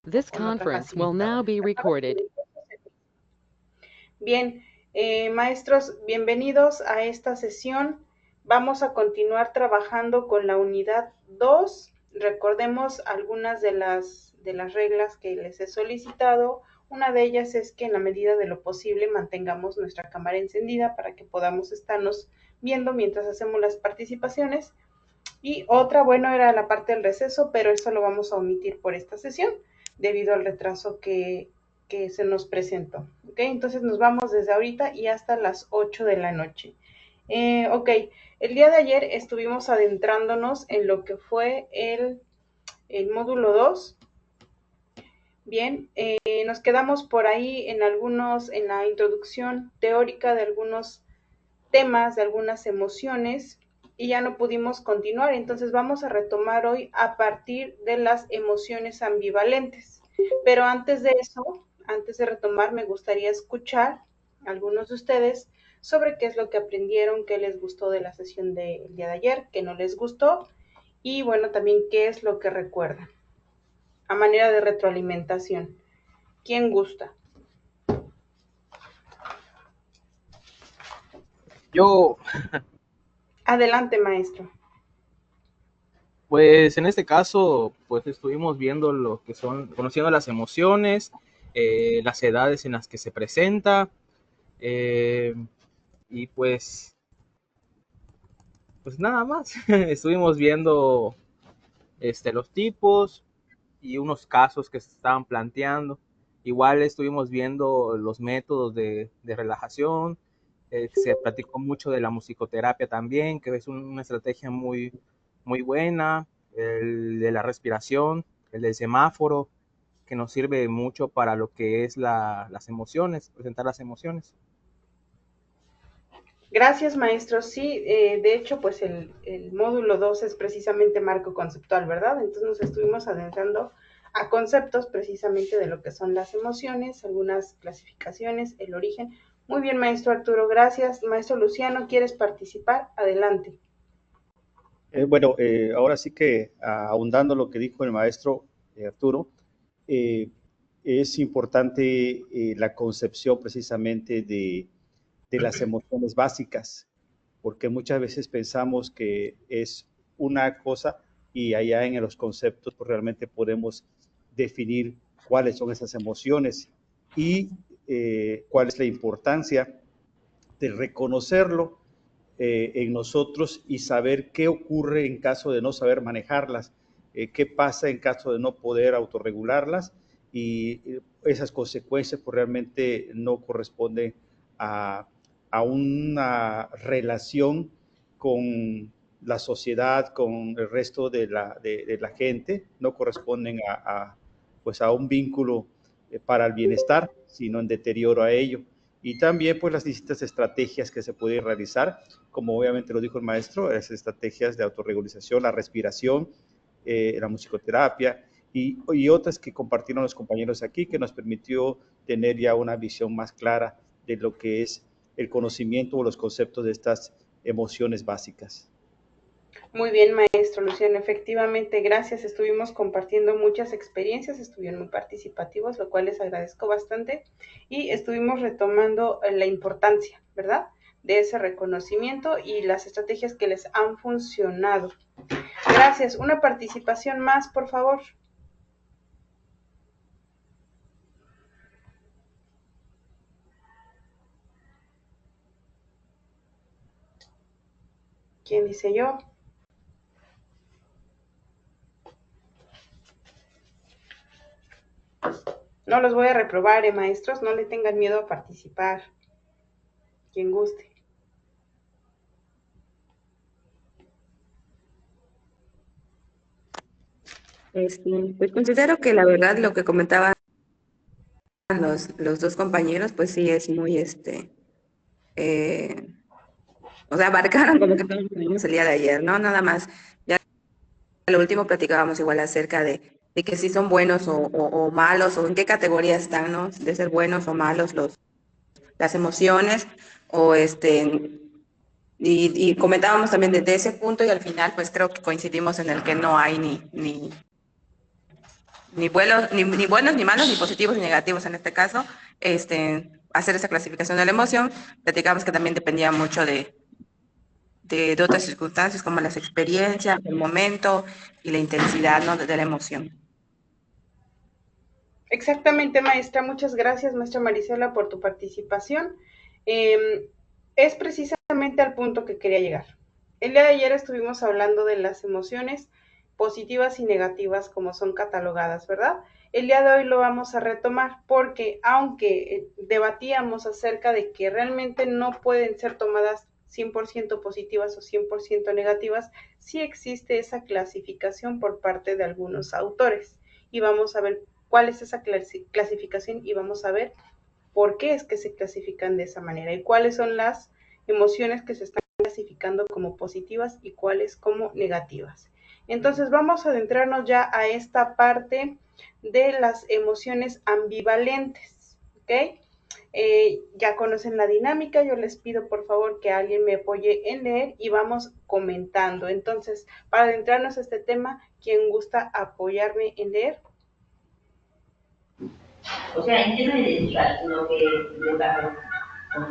This con otra conference will now facilitadora. be recorded. Bien, maestros, bienvenidos a esta sesión. Vamos a continuar trabajando con la unidad 2. Recordemos algunas de las reglas que les he solicitado. Una de ellas es que en la medida de lo posible mantengamos nuestra cámara encendida para que podamos estarnos viendo mientras hacemos las participaciones. Y otra, bueno, era la parte del receso, pero eso lo vamos a omitir por esta sesión debido al retraso que se nos presentó. ¿Ok? Entonces nos vamos desde ahorita y hasta las 8 de la noche. Ok, el día de ayer estuvimos adentrándonos en lo que fue el módulo 2. Bien, nos quedamos por ahí en la introducción teórica de algunos temas, de algunas emociones, y ya no pudimos continuar. Entonces vamos a retomar hoy a partir de las emociones ambivalentes. Pero antes de eso, antes de retomar, me gustaría escuchar a algunos de ustedes sobre qué es lo que aprendieron, qué les gustó de la sesión del día de ayer, qué no les gustó, y bueno, también qué es lo que recuerdan a manera de retroalimentación. ¿Quién gusta? Yo, Adelante, maestro. pues en este caso, pues estuvimos viendo lo que son, conociendo las emociones, las edades en las que se presenta, eh, y pues nada más. Estuvimos viendo los tipos y unos casos que se estaban planteando. Igual estuvimos viendo los métodos de relajación. Se platicó mucho de la musicoterapia también, que es una estrategia muy buena. El de la respiración, el del semáforo, que nos sirve mucho para lo que es las emociones, presentar las emociones. Gracias, maestro. Sí, de hecho, pues el módulo 2 es precisamente marco conceptual, ¿verdad? Entonces nos estuvimos adentrando a conceptos precisamente de lo que son las emociones, algunas clasificaciones, el origen. Muy bien, maestro Arturo, gracias. Maestro Luciano, ¿quieres participar? Adelante. Ahora sí que ahondando lo que dijo el maestro Arturo, eh, es importante la concepción precisamente de las emociones básicas, porque muchas veces pensamos que es una cosa y allá en los conceptos pues realmente podemos definir cuáles son esas emociones y cuál es la importancia de reconocerlo en nosotros y saber qué ocurre en caso de no saber manejarlas, qué pasa en caso de no poder autorregularlas y esas consecuencias pues realmente no corresponden a una relación con la sociedad, con el resto de la gente, no corresponden pues a un vínculo para el bienestar, sino en deterioro a ello. Y también pues las distintas estrategias que se pueden realizar, como obviamente lo dijo el maestro, las estrategias de autorregulación, la respiración, la musicoterapia y otras que compartieron los compañeros aquí, que nos permitió tener ya una visión más clara de lo que es el conocimiento o los conceptos de estas emociones básicas. Muy bien, maestro Luciano. Efectivamente, gracias. Estuvimos compartiendo muchas experiencias, estuvieron muy participativos, lo cual les agradezco bastante. Y estuvimos retomando la importancia, ¿verdad?, de ese reconocimiento y las estrategias que les han funcionado. Gracias. Una participación más, por favor. ¿Quién dice yo? No los voy a reprobar, maestros, no le tengan miedo a participar. Quien guste. Pues considero que la verdad lo que comentaban los dos compañeros, pues sí es muy, o sea, abarcaron como que todo lo que vimos el día de ayer, ¿no? Nada más, ya lo último platicábamos igual acerca de que si son buenos o malos, o en qué categoría están, ¿no? De ser buenos o malos las emociones, o y comentábamos también desde ese punto y al final pues creo que coincidimos en el que no hay ni buenos, ni buenos, ni malos, ni positivos, ni negativos en este caso, hacer esa clasificación de la emoción. Platicamos que también dependía mucho de otras circunstancias como las experiencias, el momento y la intensidad, ¿no? de la emoción. Exactamente, maestra. Muchas gracias, maestra Marisela, por tu participación. Es precisamente al punto que quería llegar. El día de ayer estuvimos hablando de las emociones positivas y negativas como son catalogadas, ¿verdad? El día de hoy lo vamos a retomar porque aunque debatíamos acerca de que realmente no pueden ser tomadas 100% positivas o 100% negativas, sí existe esa clasificación por parte de algunos autores. Y vamos a ver cuál es esa clasificación y vamos a ver por qué es que se clasifican de esa manera y cuáles son las emociones que se están clasificando como positivas y cuáles como negativas. Entonces vamos a adentrarnos ya a esta parte de las emociones ambivalentes, ¿ok? Ya conocen la dinámica, yo les pido por favor que alguien me apoye en leer y vamos comentando. Entonces, para adentrarnos a este tema, ¿quién gusta apoyarme en leer? O sea, entiendo lo que...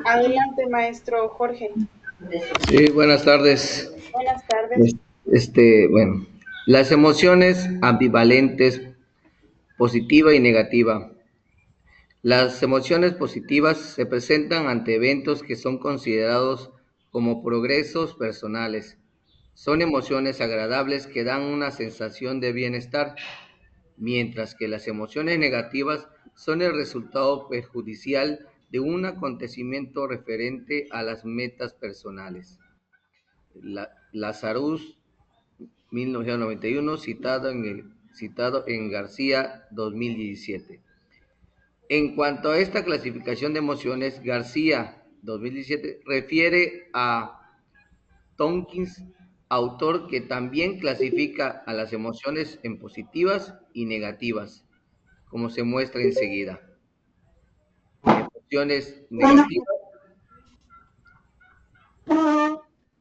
Adelante, maestro Jorge. Sí, buenas tardes. Buenas tardes. Bueno, las emociones ambivalentes, positiva y negativa. Las emociones positivas se presentan ante eventos que son considerados como progresos personales. Son emociones agradables que dan una sensación de bienestar, mientras que las emociones negativas son el resultado perjudicial de un acontecimiento referente a las metas personales. Lazarus, 1991, citado en García, 2017. En cuanto a esta clasificación de emociones, García, 2017, refiere a Tompkins, autor que también clasifica a las emociones en positivas y negativas, como se muestra enseguida. Emociones negativas: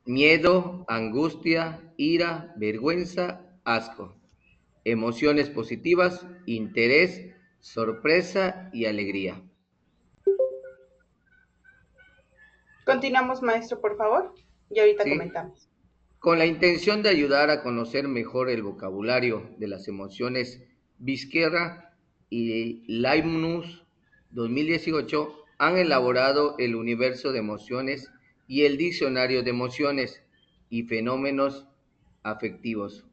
miedo, angustia, ira, vergüenza, asco. Emociones positivas: interés, sorpresa y alegría. Continuamos, maestro, por favor, y ahorita ¿Sí? comentamos. Con la intención de ayudar a conocer mejor el vocabulario de las emociones, Vizquerra y Leibniz, 2018, han elaborado el universo de emociones y el diccionario de emociones y fenómenos afectivos,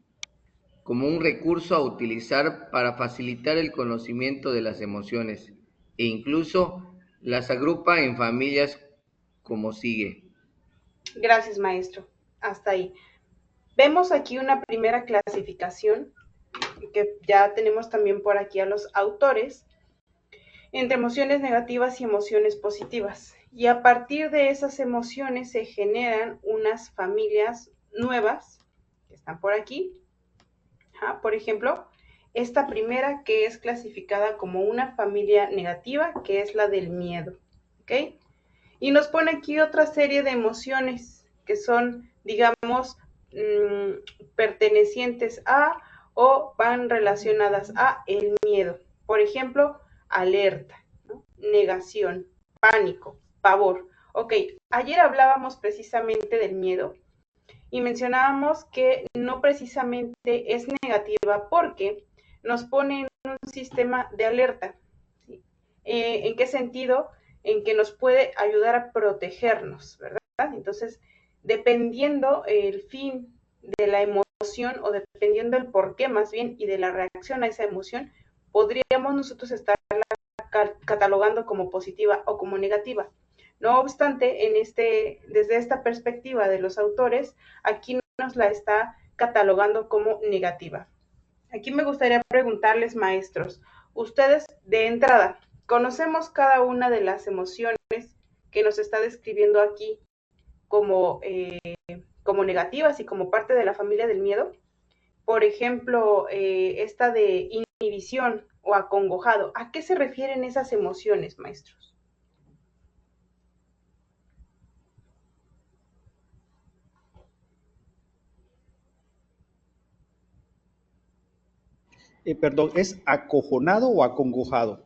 como un recurso a utilizar para facilitar el conocimiento de las emociones, e incluso las agrupa en familias como sigue. Gracias, maestro. Hasta ahí. Vemos aquí una primera clasificación, que ya tenemos también por aquí a los autores, entre emociones negativas y emociones positivas. Y a partir de esas emociones se generan unas familias nuevas, que están por aquí. Por ejemplo, esta primera que es clasificada como una familia negativa, que es la del miedo. ¿Ok? Y nos pone aquí otra serie de emociones que son, digamos, pertenecientes a o van relacionadas a el miedo. Por ejemplo, alerta, ¿no? Negación, pánico, pavor. Ok, ayer hablábamos precisamente del miedo y mencionábamos que no precisamente es negativa porque nos pone en un sistema de alerta. ¿Sí? ¿En qué sentido? En que nos puede ayudar a protegernos, ¿verdad? Entonces, dependiendo el fin de la emoción o dependiendo el por qué más bien y de la reacción a esa emoción, podríamos nosotros estarla catalogando como positiva o como negativa. No obstante, desde esta perspectiva de los autores, aquí nos la está catalogando como negativa. Aquí me gustaría preguntarles, maestros, ustedes de entrada, ¿conocemos cada una de las emociones que nos está describiendo aquí como, como negativas y como parte de la familia del miedo? Por ejemplo, esta de inhibición o acongojado. ¿A qué se refieren esas emociones, maestros? Perdón, ¿es acojonado o acongojado?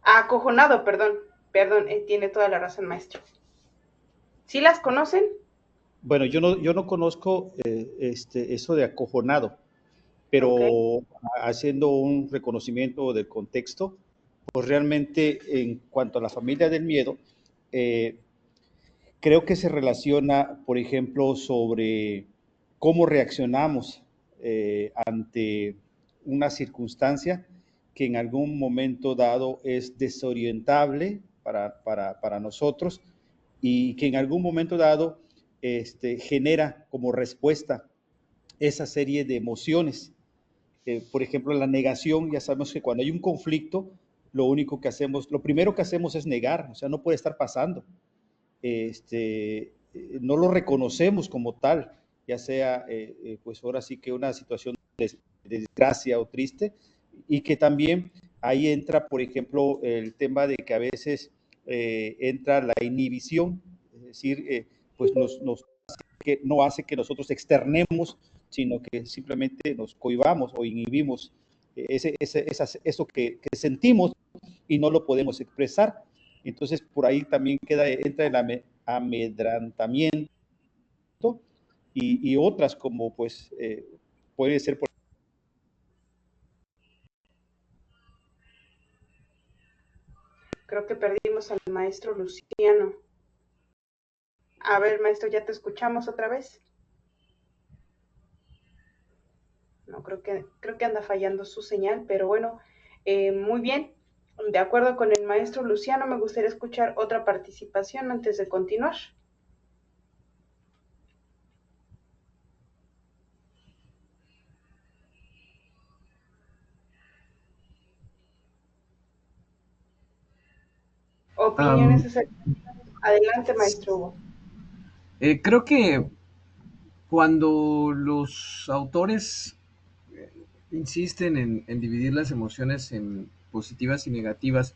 Acojonado, perdón, tiene toda la razón, maestro. ¿Sí las conocen? Bueno, yo no conozco eso de acojonado, pero Ok. haciendo un reconocimiento del contexto, pues realmente en cuanto a la familia del miedo, eh, creo que se relaciona, por ejemplo, sobre cómo reaccionamos ante una circunstancia que en algún momento dado es desorientable para nosotros y que en algún momento dado genera como respuesta esa serie de emociones. Por ejemplo, la negación, ya sabemos que cuando hay un conflicto, lo primero que hacemos es negar, o sea, no puede estar pasando. No lo reconocemos como tal, ya sea, pues ahora sí que una situación de desgracia o triste, y que también ahí entra, por ejemplo, el tema de que a veces entra la inhibición, es decir, pues que no hace que nosotros externemos, sino que simplemente nos cohibamos o inhibimos eso que sentimos y no lo podemos expresar. Entonces, por ahí también entra el amedrantamiento y otras como pues puede ser por... Creo que perdimos al maestro Luciano. A ver, maestro, ¿ya te escuchamos otra vez? No, creo que anda fallando su señal, pero bueno, muy bien. De acuerdo con el maestro Luciano, me gustaría escuchar otra participación antes de continuar. Opiniones Am, acerca. Adelante, maestro Hugo. Creo que cuando los autores insisten en dividir las emociones en positivas y negativas,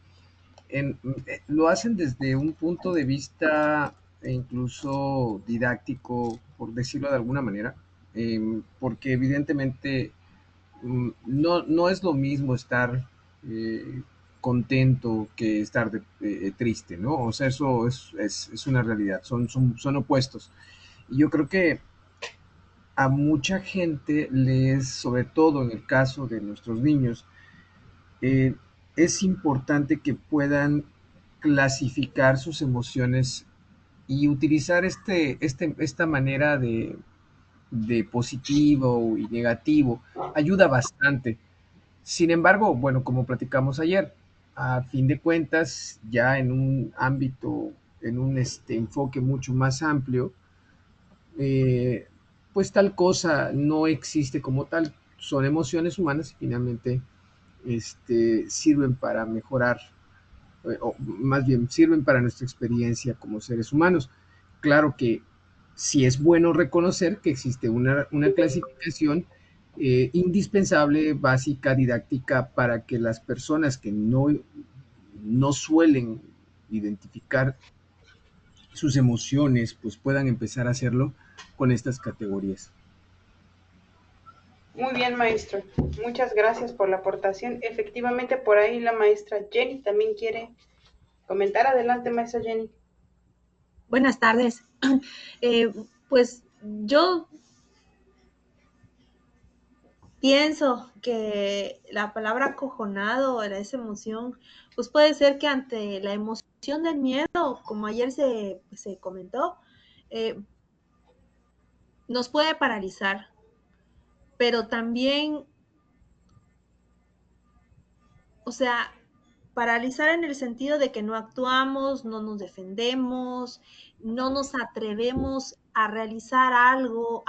lo hacen desde un punto de vista incluso didáctico, por decirlo de alguna manera, porque evidentemente no es lo mismo estar contento que estar triste, ¿no? O sea, eso es una realidad, son opuestos. Y yo creo que a mucha gente sobre todo en el caso de nuestros niños, eh, es importante que puedan clasificar sus emociones y utilizar esta manera de positivo y negativo. Ayuda bastante. Sin embargo, bueno, como platicamos ayer, a fin de cuentas, ya en un ámbito, en un enfoque mucho más amplio, eh, pues tal cosa no existe como tal. Son emociones humanas y finalmente sirven para mejorar, o más bien sirven para nuestra experiencia como seres humanos. Claro que sí es bueno reconocer que existe una clasificación indispensable, básica, didáctica, para que las personas que no suelen identificar sus emociones, pues puedan empezar a hacerlo con estas categorías. Muy bien, maestro. Muchas gracias por la aportación. Efectivamente, por ahí la maestra Jenny también quiere comentar. Adelante, maestra Jenny. Buenas tardes. Eh, pues yo pienso que la palabra acojonado, esa emoción, pues puede ser que ante la emoción del miedo, como ayer se comentó, eh, nos puede paralizar, pero también, o sea, paralizar en el sentido de que no actuamos, no nos defendemos, no nos atrevemos a realizar algo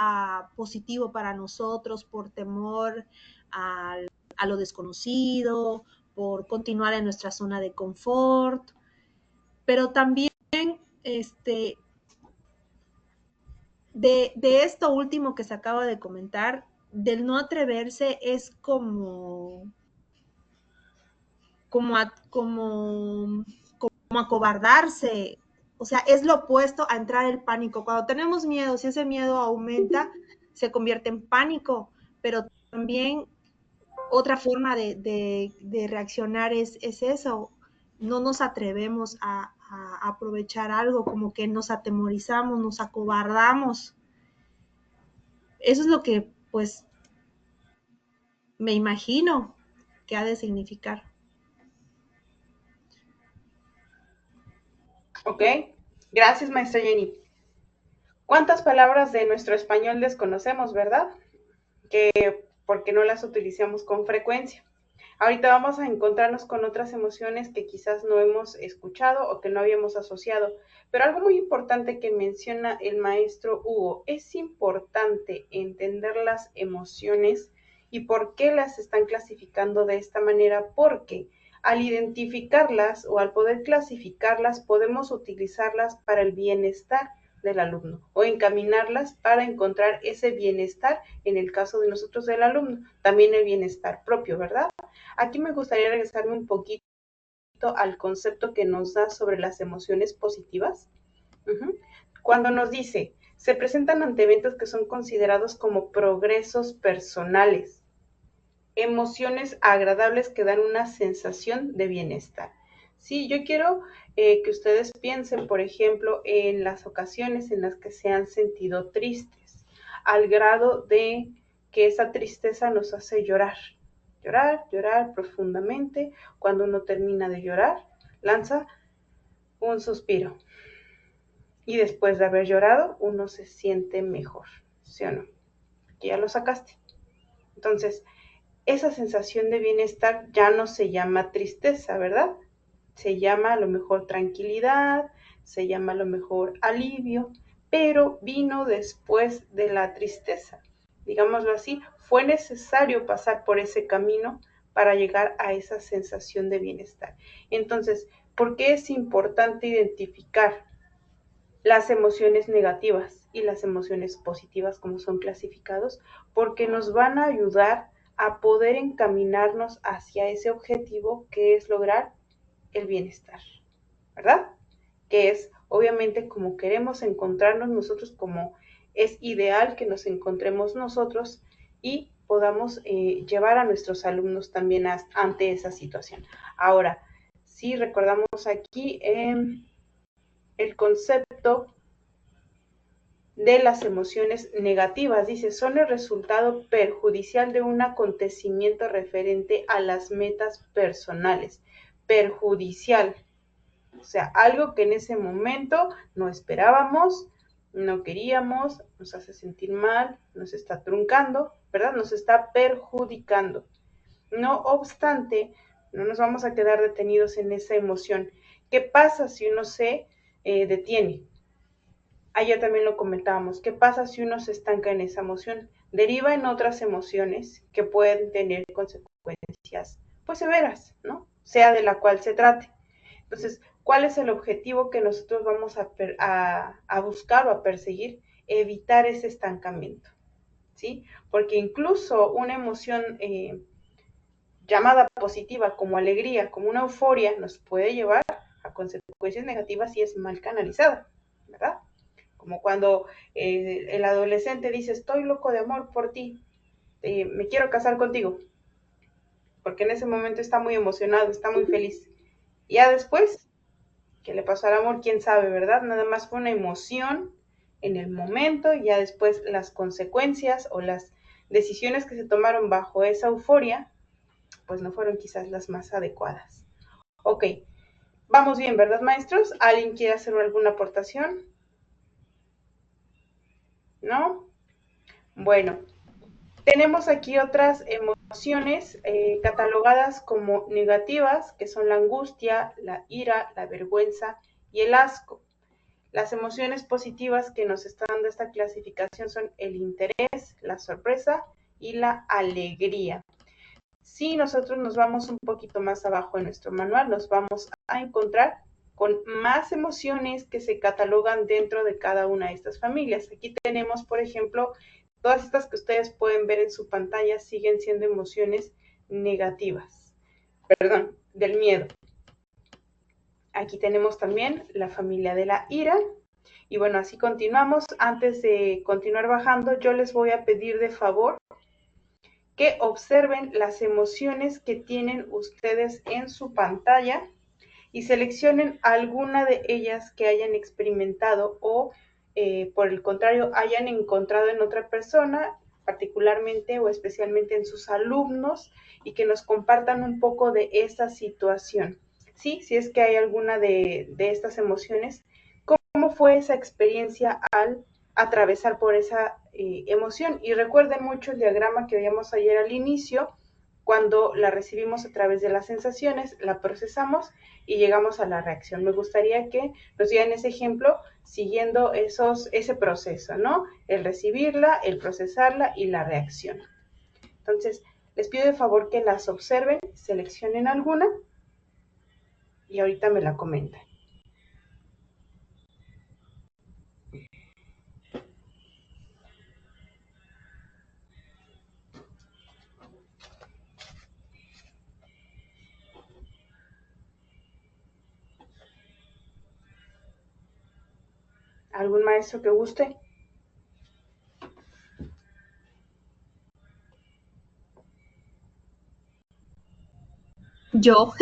positivo para nosotros por temor a lo desconocido, por continuar en nuestra zona de confort, pero también este, de esto último que se acaba de comentar, del no atreverse es como acobardarse. O sea, es lo opuesto a entrar el pánico. Cuando tenemos miedo, si ese miedo aumenta, se convierte en pánico, pero también Otra forma de reaccionar es eso. No nos atrevemos a aprovechar algo, como que nos atemorizamos, nos acobardamos. Eso es lo que, pues, me imagino que ha de significar. Ok, gracias, maestra Jenny. ¿Cuántas palabras de nuestro español desconocemos, verdad? Porque no las utilizamos con frecuencia. Ahorita vamos a encontrarnos con otras emociones que quizás no hemos escuchado o que no habíamos asociado. Pero algo muy importante que menciona el maestro Hugo, es importante entender las emociones y por qué las están clasificando de esta manera, porque al identificarlas o al poder clasificarlas podemos utilizarlas para el bienestar del alumno o encaminarlas para encontrar ese bienestar en el caso de nosotros del alumno, también el bienestar propio, ¿verdad? Aquí me gustaría regresarme un poquito al concepto que nos da sobre las emociones positivas. Cuando nos dice, se presentan ante eventos que son considerados como progresos personales, emociones agradables que dan una sensación de bienestar. Sí, yo quiero que ustedes piensen, por ejemplo, en las ocasiones en las que se han sentido tristes, al grado de que esa tristeza nos hace llorar. Llorar profundamente. Cuando uno termina de llorar, lanza un suspiro. Y después de haber llorado, uno se siente mejor, ¿sí o no? Que ya lo sacaste. Entonces, esa sensación de bienestar ya no se llama tristeza, ¿verdad? Se llama a lo mejor tranquilidad, se llama a lo mejor alivio, pero vino después de la tristeza. Digámoslo así, fue necesario pasar por ese camino para llegar a esa sensación de bienestar. Entonces, ¿por qué es importante identificar las emociones negativas y las emociones positivas como son clasificados? Porque nos van a ayudar a poder encaminarnos hacia ese objetivo que es lograr el bienestar, ¿verdad? Que es obviamente como queremos encontrarnos nosotros, como es ideal que nos encontremos nosotros y podamos llevar a nuestros alumnos también ante esa situación. Ahora, si recordamos aquí el concepto de las emociones negativas, dice, son el resultado perjudicial de un acontecimiento referente a las metas personales. Perjudicial, o sea, algo que en ese momento no esperábamos, no queríamos, nos hace sentir mal, nos está truncando, ¿verdad? Nos está perjudicando. No obstante, no nos vamos a quedar detenidos en esa emoción. ¿Qué pasa si uno se detiene? Ayer también lo comentábamos. ¿Qué pasa si uno se estanca en esa emoción? Deriva en otras emociones que pueden tener consecuencias, pues severas, ¿no? Sea de la cual se trate. Entonces, ¿cuál es el objetivo que nosotros vamos a buscar o a perseguir? Evitar ese estancamiento, ¿sí? Porque incluso una emoción llamada positiva, como alegría, como una euforia, nos puede llevar a consecuencias negativas si es mal canalizada, ¿verdad? Como cuando el adolescente dice, estoy loco de amor por ti, me quiero casar contigo, porque en ese momento está muy emocionado, está muy feliz. Y ya después, ¿qué le pasó al amor? ¿Quién sabe, verdad? Nada más fue una emoción en el momento, y ya después las consecuencias o las decisiones que se tomaron bajo esa euforia, pues no fueron quizás las más adecuadas. Ok, vamos bien, ¿verdad, maestros? ¿Alguien quiere hacer alguna aportación? ¿No? Bueno, tenemos aquí otras emociones catalogadas como negativas, que son la angustia, la ira, la vergüenza y el asco. Las emociones positivas que nos está dando esta clasificación son el interés, la sorpresa y la alegría. Si nosotros nos vamos un poquito más abajo en nuestro manual, nos vamos a encontrar con más emociones que se catalogan dentro de cada una de estas familias. Aquí tenemos, por ejemplo, todas estas que ustedes pueden ver en su pantalla siguen siendo emociones negativas, perdón, del miedo. Aquí tenemos también la familia de la ira. Y bueno, así continuamos. Antes de continuar bajando, yo les voy a pedir de favor que observen las emociones que tienen ustedes en su pantalla y seleccionen alguna de ellas que hayan experimentado o por el contrario hayan encontrado en otra persona, particularmente o especialmente en sus alumnos, y que nos compartan un poco de esta situación. Sí, si es que hay alguna de estas emociones, ¿cómo fue esa experiencia al atravesar por esa emoción? Y recuerden mucho el diagrama que veíamos ayer al inicio. Cuando la recibimos a través de las sensaciones, la procesamos y llegamos a la reacción. Me gustaría que nos dieran ese ejemplo siguiendo ese proceso, ¿no? El recibirla, el procesarla y la reacción. Entonces, les pido de favor que las observen, seleccionen alguna y ahorita me la comentan. ¿Algún maestro que guste? Yo,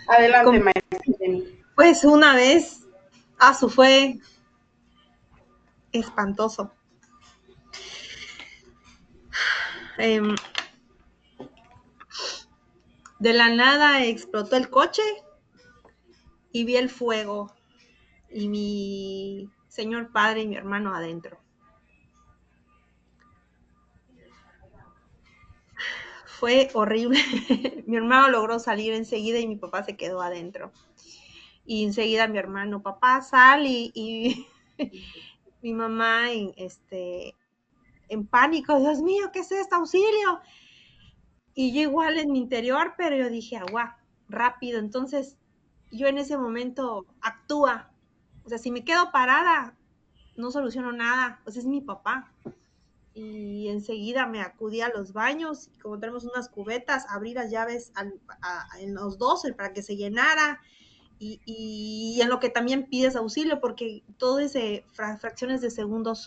Adelante, maestra Jenny. pues una vez, fue espantoso. De la nada explotó el coche y vi el fuego y mi señor padre y mi hermano adentro. Fue horrible. Mi hermano logró salir enseguida y mi papá se quedó adentro. Y enseguida mi hermano, papá, sal, y mi mamá en pánico, Dios mío, ¿qué es esto? ¡Auxilio! Y yo igual en mi interior, pero yo dije, agua, rápido. Entonces, yo en ese momento actúa. O sea, si me quedo parada, no soluciono nada. Pues es mi papá. Y enseguida me acudí a los baños. Y como tenemos unas cubetas, abrí las llaves en los dos para que se llenara. Y en lo que también pides auxilio, porque todas fracciones de segundos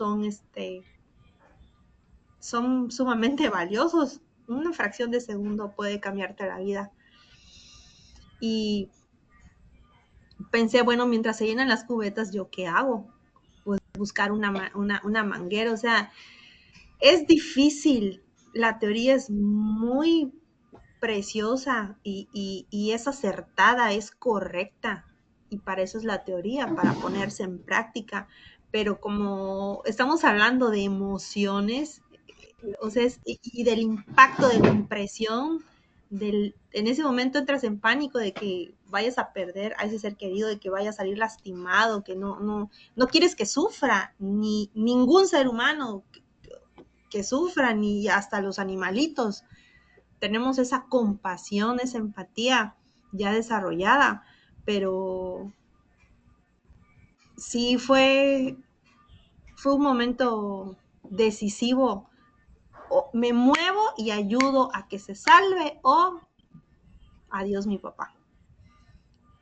son sumamente valiosos. Una fracción de segundo puede cambiarte la vida. Y pensé, bueno, mientras se llenan las cubetas, ¿yo qué hago? Pues buscar una manguera. O sea, es difícil. La teoría es muy preciosa y es acertada, es correcta. Y para eso es la teoría, para ponerse en práctica. Pero como estamos hablando de emociones, o sea, y del impacto de la impresión, en ese momento entras en pánico de que vayas a perder a ese ser querido, de que vaya a salir lastimado, que no quieres que sufra, ni ningún ser humano que sufra, ni hasta los animalitos. Tenemos esa compasión, esa empatía ya desarrollada, pero sí fue un momento decisivo. O me muevo y ayudo a que se salve, o adiós mi papá.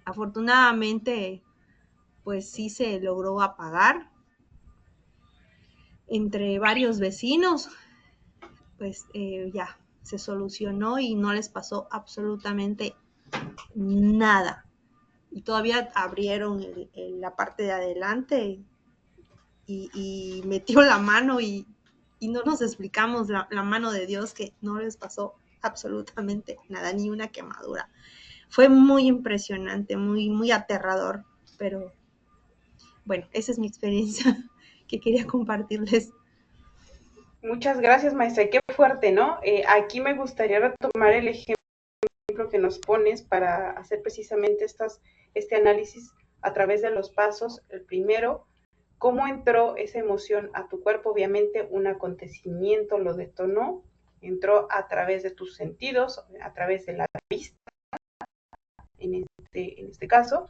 Afortunadamente, pues sí se logró apagar entre varios vecinos, pues ya se solucionó y no les pasó absolutamente nada. Y todavía abrieron la parte de adelante y metió la mano y no nos explicamos la mano de Dios, que no les pasó absolutamente nada, ni una quemadura. Fue muy impresionante, muy, muy aterrador, pero bueno, esa es mi experiencia que quería compartirles. Muchas gracias, maestra. Qué fuerte, ¿no? Aquí me gustaría retomar el ejemplo que nos pones para hacer precisamente este análisis a través de los pasos. El primero, ¿cómo entró esa emoción a tu cuerpo? Obviamente un acontecimiento lo detonó, entró a través de tus sentidos, a través de la vista, en este caso.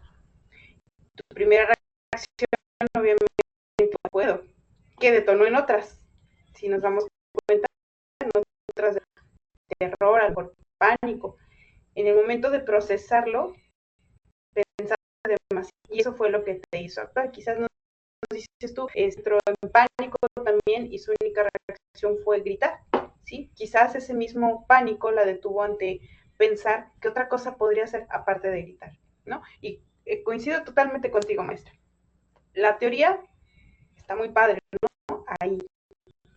Tu primera reacción, obviamente, puedo, que detonó en otras. Si nos damos cuenta, en otras de terror, algo, pánico. En el momento de procesarlo, pensar demasiado, y eso fue lo que te hizo actuar. Quizás no dices tú, entró en pánico también y su única reacción fue gritar. ¿sí? Quizás ese mismo pánico la detuvo ante pensar qué otra cosa podría hacer aparte de gritar, ¿no? Y coincido totalmente contigo, maestra. La teoría está muy padre, ¿no? Ahí,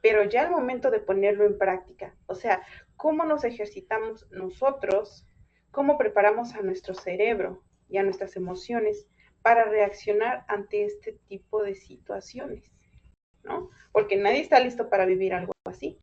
pero ya el momento de ponerlo en práctica, o sea, cómo nos ejercitamos nosotros, cómo preparamos a nuestro cerebro y a nuestras emociones para reaccionar ante este tipo de situaciones, ¿no? Porque nadie está listo para vivir algo así.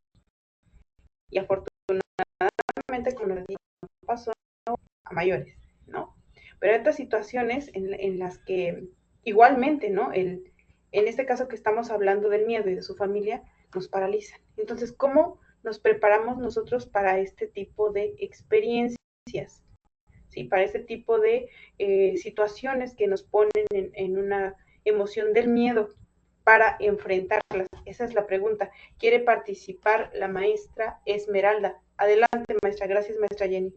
Y afortunadamente, como les digo, pasó a mayores, ¿no? Pero hay otras situaciones en las que igualmente, ¿no? En este caso que estamos hablando del miedo y de su familia, nos paralizan. Entonces, ¿cómo nos preparamos nosotros para este tipo de experiencias? ¿Sí? Para este tipo de situaciones que nos ponen en una emoción del miedo para enfrentarlas. Esa es la pregunta. ¿Quiere participar la maestra Esmeralda? Adelante, maestra. Gracias, maestra Jenny.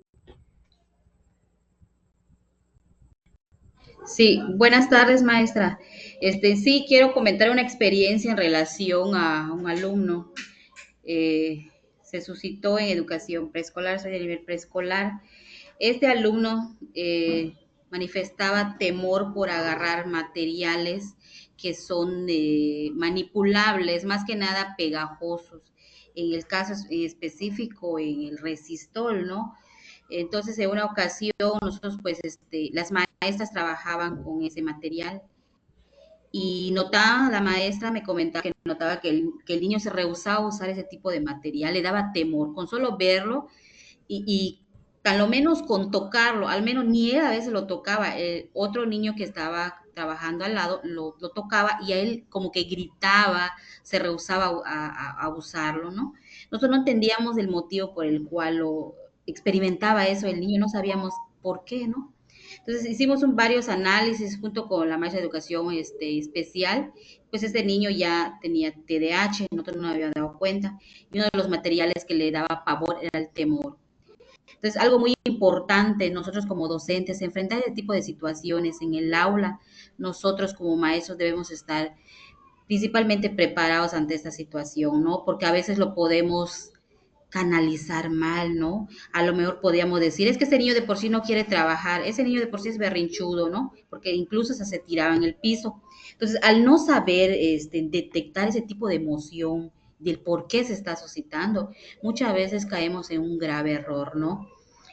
Sí, buenas tardes, maestra. Sí, quiero comentar una experiencia en relación a un alumno. Se suscitó en educación preescolar, soy de nivel preescolar. Este alumno manifestaba temor por agarrar materiales que son manipulables, más que nada pegajosos. En el caso específico, en el resistol, ¿no? Entonces, en una ocasión, nosotros, pues, las maestras trabajaban con ese material y notaba, la maestra me comentaba que notaba que el niño se rehusaba a usar ese tipo de material, le daba temor con solo verlo y tan lo menos con tocarlo, al menos ni él a veces lo tocaba, otro niño que estaba trabajando al lado lo tocaba y a él como que gritaba, se rehusaba a usarlo, ¿no? Nosotros no entendíamos el motivo por el cual lo experimentaba eso el niño, no sabíamos por qué, ¿no? Entonces hicimos varios análisis junto con la maestra de educación especial, pues este niño ya tenía TDAH, nosotros no nos habíamos dado cuenta, y uno de los materiales que le daba pavor era el temor. Entonces, algo muy importante, nosotros como docentes, enfrentar este tipo de situaciones en el aula, nosotros como maestros debemos estar principalmente preparados ante esta situación, ¿no? Porque a veces lo podemos canalizar mal, ¿no? A lo mejor podríamos decir, es que ese niño de por sí no quiere trabajar, ese niño de por sí es berrinchudo, ¿no? Porque incluso se tiraba en el piso. Entonces, al no saber detectar ese tipo de emoción, del por qué se está suscitando, muchas veces caemos en un grave error, ¿no?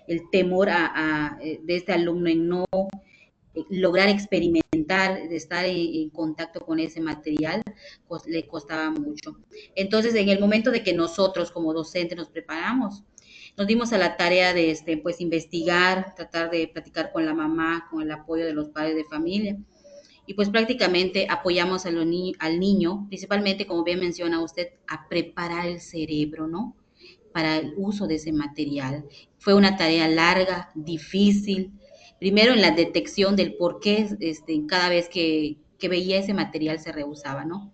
El temor de este alumno en no lograr experimentar, de estar en contacto con ese material, pues le costaba mucho. Entonces, en el momento de que nosotros como docentes nos preparamos, nos dimos a la tarea de pues investigar, tratar de platicar con la mamá, con el apoyo de los padres de familia. Y pues prácticamente apoyamos al niño, principalmente, como bien menciona usted, a preparar el cerebro, ¿no? Para el uso de ese material. Fue una tarea larga, difícil, primero en la detección del por qué cada vez que veía ese material se rehusaba, ¿no?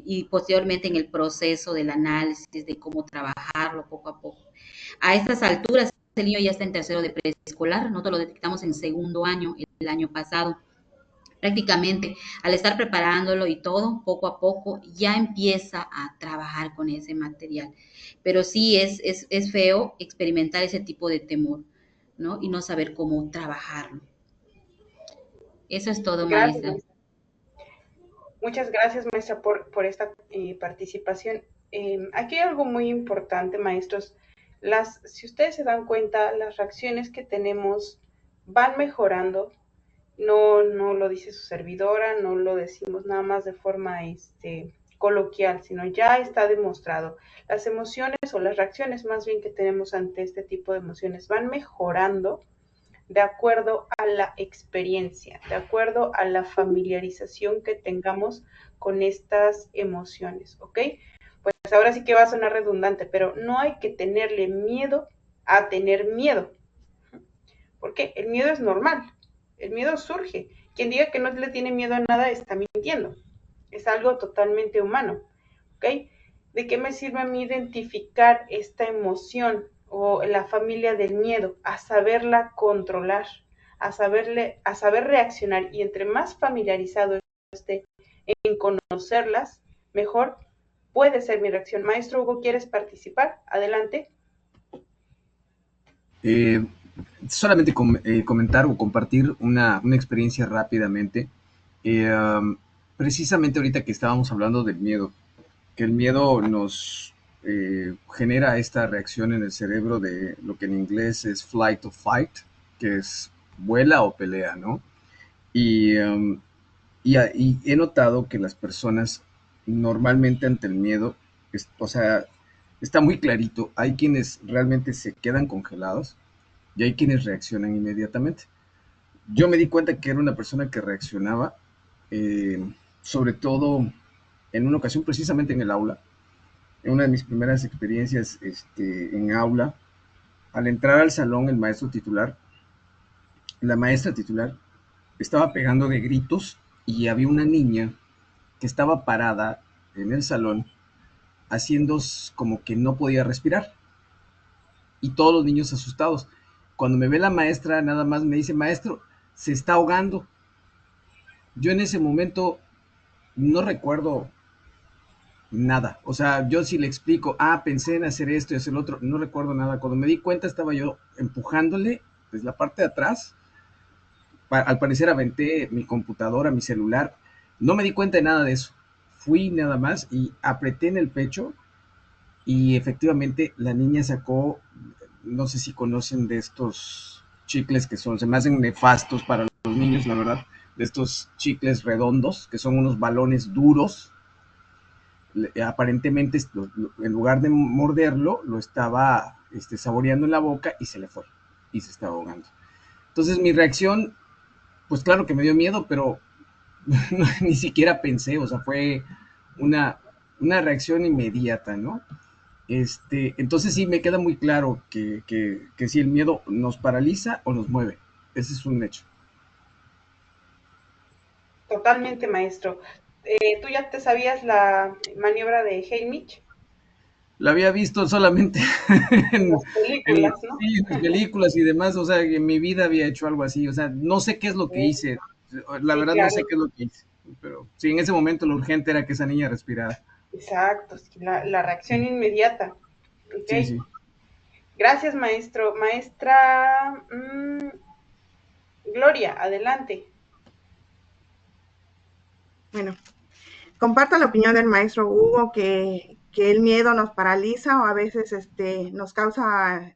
Y posteriormente en el proceso del análisis de cómo trabajarlo poco a poco. A estas alturas, el niño ya está en tercero de preescolar, nosotros lo detectamos en segundo año, el año pasado. Prácticamente, al estar preparándolo y todo, poco a poco, ya empieza a trabajar con ese material. Pero sí es feo experimentar ese tipo de temor, ¿no? Y no saber cómo trabajarlo. Eso es todo, Gracias, maestra. maestra. Muchas gracias, maestra, por esta participación. Aquí hay algo muy importante, maestros. Si ustedes se dan cuenta, las reacciones que tenemos van mejorando. No, no lo dice su servidora, no lo decimos nada más de forma coloquial, sino ya está demostrado. Las emociones o las reacciones más bien que tenemos ante este tipo de emociones van mejorando de acuerdo a la experiencia, de acuerdo a la familiarización que tengamos con estas emociones, ¿ok? Pues ahora sí que va a sonar redundante, pero no hay que tenerle miedo a tener miedo, porque el miedo es normal, el miedo surge. Quien diga que no le tiene miedo a nada está mintiendo, es algo totalmente humano, ¿ok? ¿De qué me sirve a mí identificar esta emoción o la familia del miedo? A saberla controlar, a saber reaccionar, y entre más familiarizado esté en conocerlas, mejor puede ser mi reacción. Maestro Hugo, ¿quieres participar? Adelante. Solamente comentar o compartir una experiencia rápidamente. Precisamente ahorita que estábamos hablando del miedo, que el miedo nos genera esta reacción en el cerebro de lo que en inglés es flight or fight, que es vuela o pelea, ¿no? Y, y he notado que las personas normalmente ante el miedo, o sea, está muy clarito, hay quienes realmente se quedan congelados y hay quienes reaccionan inmediatamente. Yo me di cuenta que era una persona que reaccionaba, sobre todo en una ocasión precisamente en el aula, en una de mis primeras experiencias en aula, al entrar al salón el maestro titular, la maestra titular estaba pegando de gritos y había una niña que estaba parada en el salón haciendo como que no podía respirar y todos los niños asustados. Cuando me ve la maestra nada más me dice, maestro, se está ahogando. Yo en ese momento no recuerdo nada. O sea, yo sí le explico, pensé en hacer esto y hacer lo otro, no recuerdo nada. Cuando me di cuenta estaba yo empujándole desde la parte de atrás. Al parecer aventé mi computadora, mi celular. No me di cuenta de nada de eso. Fui nada más y apreté en el pecho y efectivamente la niña sacó, no sé si conocen de estos chicles que se me hacen nefastos para los niños, la verdad, de estos chicles redondos, que son unos balones duros. Aparentemente en lugar de morderlo, lo estaba saboreando en la boca y se le fue y se estaba ahogando. Entonces mi reacción, pues claro que me dio miedo, pero ni siquiera pensé, o sea, fue una reacción inmediata, ¿no? Entonces sí me queda muy claro que si el miedo nos paraliza o nos mueve, ese es un hecho. Totalmente, maestro. ¿Tú ya te sabías la maniobra de Heimlich? La había visto solamente En en, las películas, ¿no? sí, en películas y demás, o sea, en mi vida había hecho algo así, o sea, no sé qué es lo que hice, la Sí, verdad no claro. sé qué es lo que hice, pero sí, en ese momento lo urgente era que esa niña respirara. Exacto, sí, la reacción inmediata. Ok. Sí, sí. Gracias, maestro. Maestra Gloria, adelante. Bueno, comparto la opinión del maestro Hugo que el miedo nos paraliza o a veces nos causa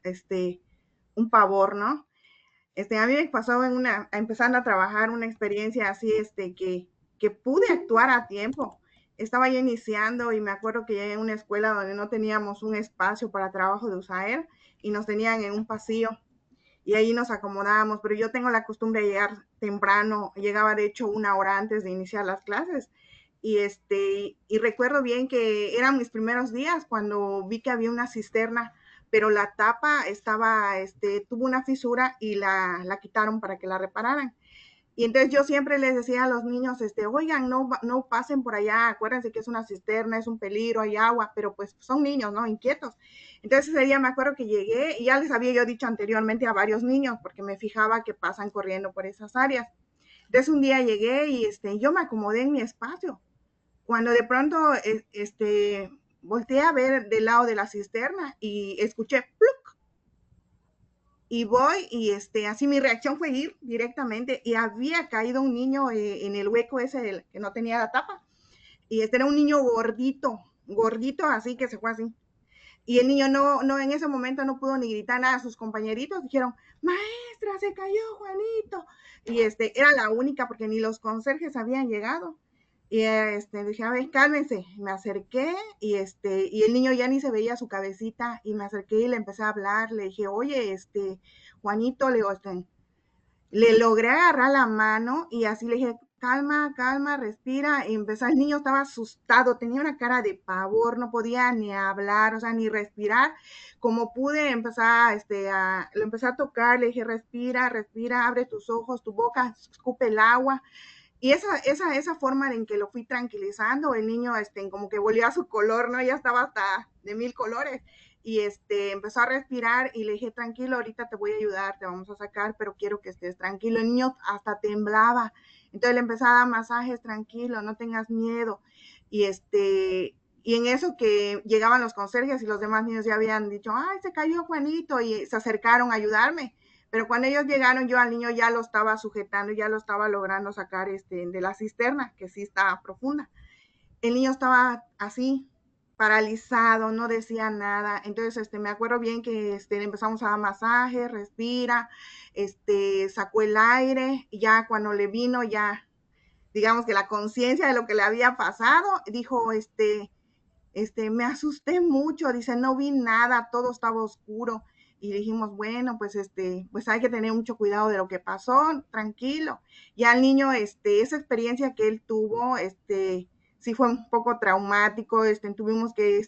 un pavor, ¿no? A mí me pasó empezando a trabajar una experiencia así, que pude actuar a tiempo. Estaba ya iniciando y me acuerdo que llegué a una escuela donde no teníamos un espacio para trabajo de USAER y nos tenían en un pasillo y ahí nos acomodábamos, pero yo tengo la costumbre de llegar temprano, llegaba de hecho 1 hora antes de iniciar las clases y recuerdo bien que eran mis primeros días cuando vi que había una cisterna, pero la tapa tuvo una fisura y la quitaron para que la repararan. Y entonces yo siempre les decía a los niños, oigan, no pasen por allá, acuérdense que es una cisterna, es un peligro, hay agua, pero pues son niños, ¿no? Inquietos. Entonces ese día me acuerdo que llegué y ya les había yo dicho anteriormente a varios niños, porque me fijaba que pasan corriendo por esas áreas. Entonces un día llegué y yo me acomodé en mi espacio. Cuando de pronto, volteé a ver del lado de la cisterna y escuché ¡pluc! Y voy y así mi reacción fue ir directamente y había caído un niño en el hueco ese que no tenía la tapa y era un niño gordito, gordito así que se fue así. Y el niño no en ese momento no pudo ni gritar nada. Sus compañeritos dijeron, maestra, se cayó Juanito. Y era la única porque ni los conserjes habían llegado. Y dije, a ver, cálmense. Me acerqué y el niño ya ni se veía su cabecita y me acerqué y le empecé a hablar. Le dije, oye, Juanito, le digo, le logré agarrar la mano y así le dije, calma, calma, respira. Y empezó, el niño estaba asustado, tenía una cara de pavor, no podía ni hablar, o sea, ni respirar. Como pude empezar, lo empecé a tocar, le dije, respira, respira, abre tus ojos, tu boca, escupe el agua. Y esa forma en que lo fui tranquilizando, el niño como que volvió a su color, ¿no? Ya estaba hasta de 1000 colores. Y empezó a respirar y le dije, tranquilo, ahorita te voy a ayudar, te vamos a sacar, pero quiero que estés tranquilo. El niño hasta temblaba. Entonces le empecé a dar masajes, tranquilo, no tengas miedo. Y y en eso que llegaban los conserjes y los demás niños ya habían dicho, ay, se cayó Juanito, y se acercaron a ayudarme. Pero cuando ellos llegaron, yo al niño ya lo estaba sujetando, ya lo estaba logrando sacar de la cisterna, que sí está profunda. El niño estaba así, paralizado, no decía nada. Entonces, me acuerdo bien que empezamos a dar masaje, respira, sacó el aire, y ya cuando le vino, ya, digamos que la conciencia de lo que le había pasado, dijo, me asusté mucho, dice, no vi nada, todo estaba oscuro. Y dijimos, bueno, pues, pues hay que tener mucho cuidado de lo que pasó, tranquilo. Ya el niño, esa experiencia que él tuvo, sí fue un poco traumático, tuvimos que,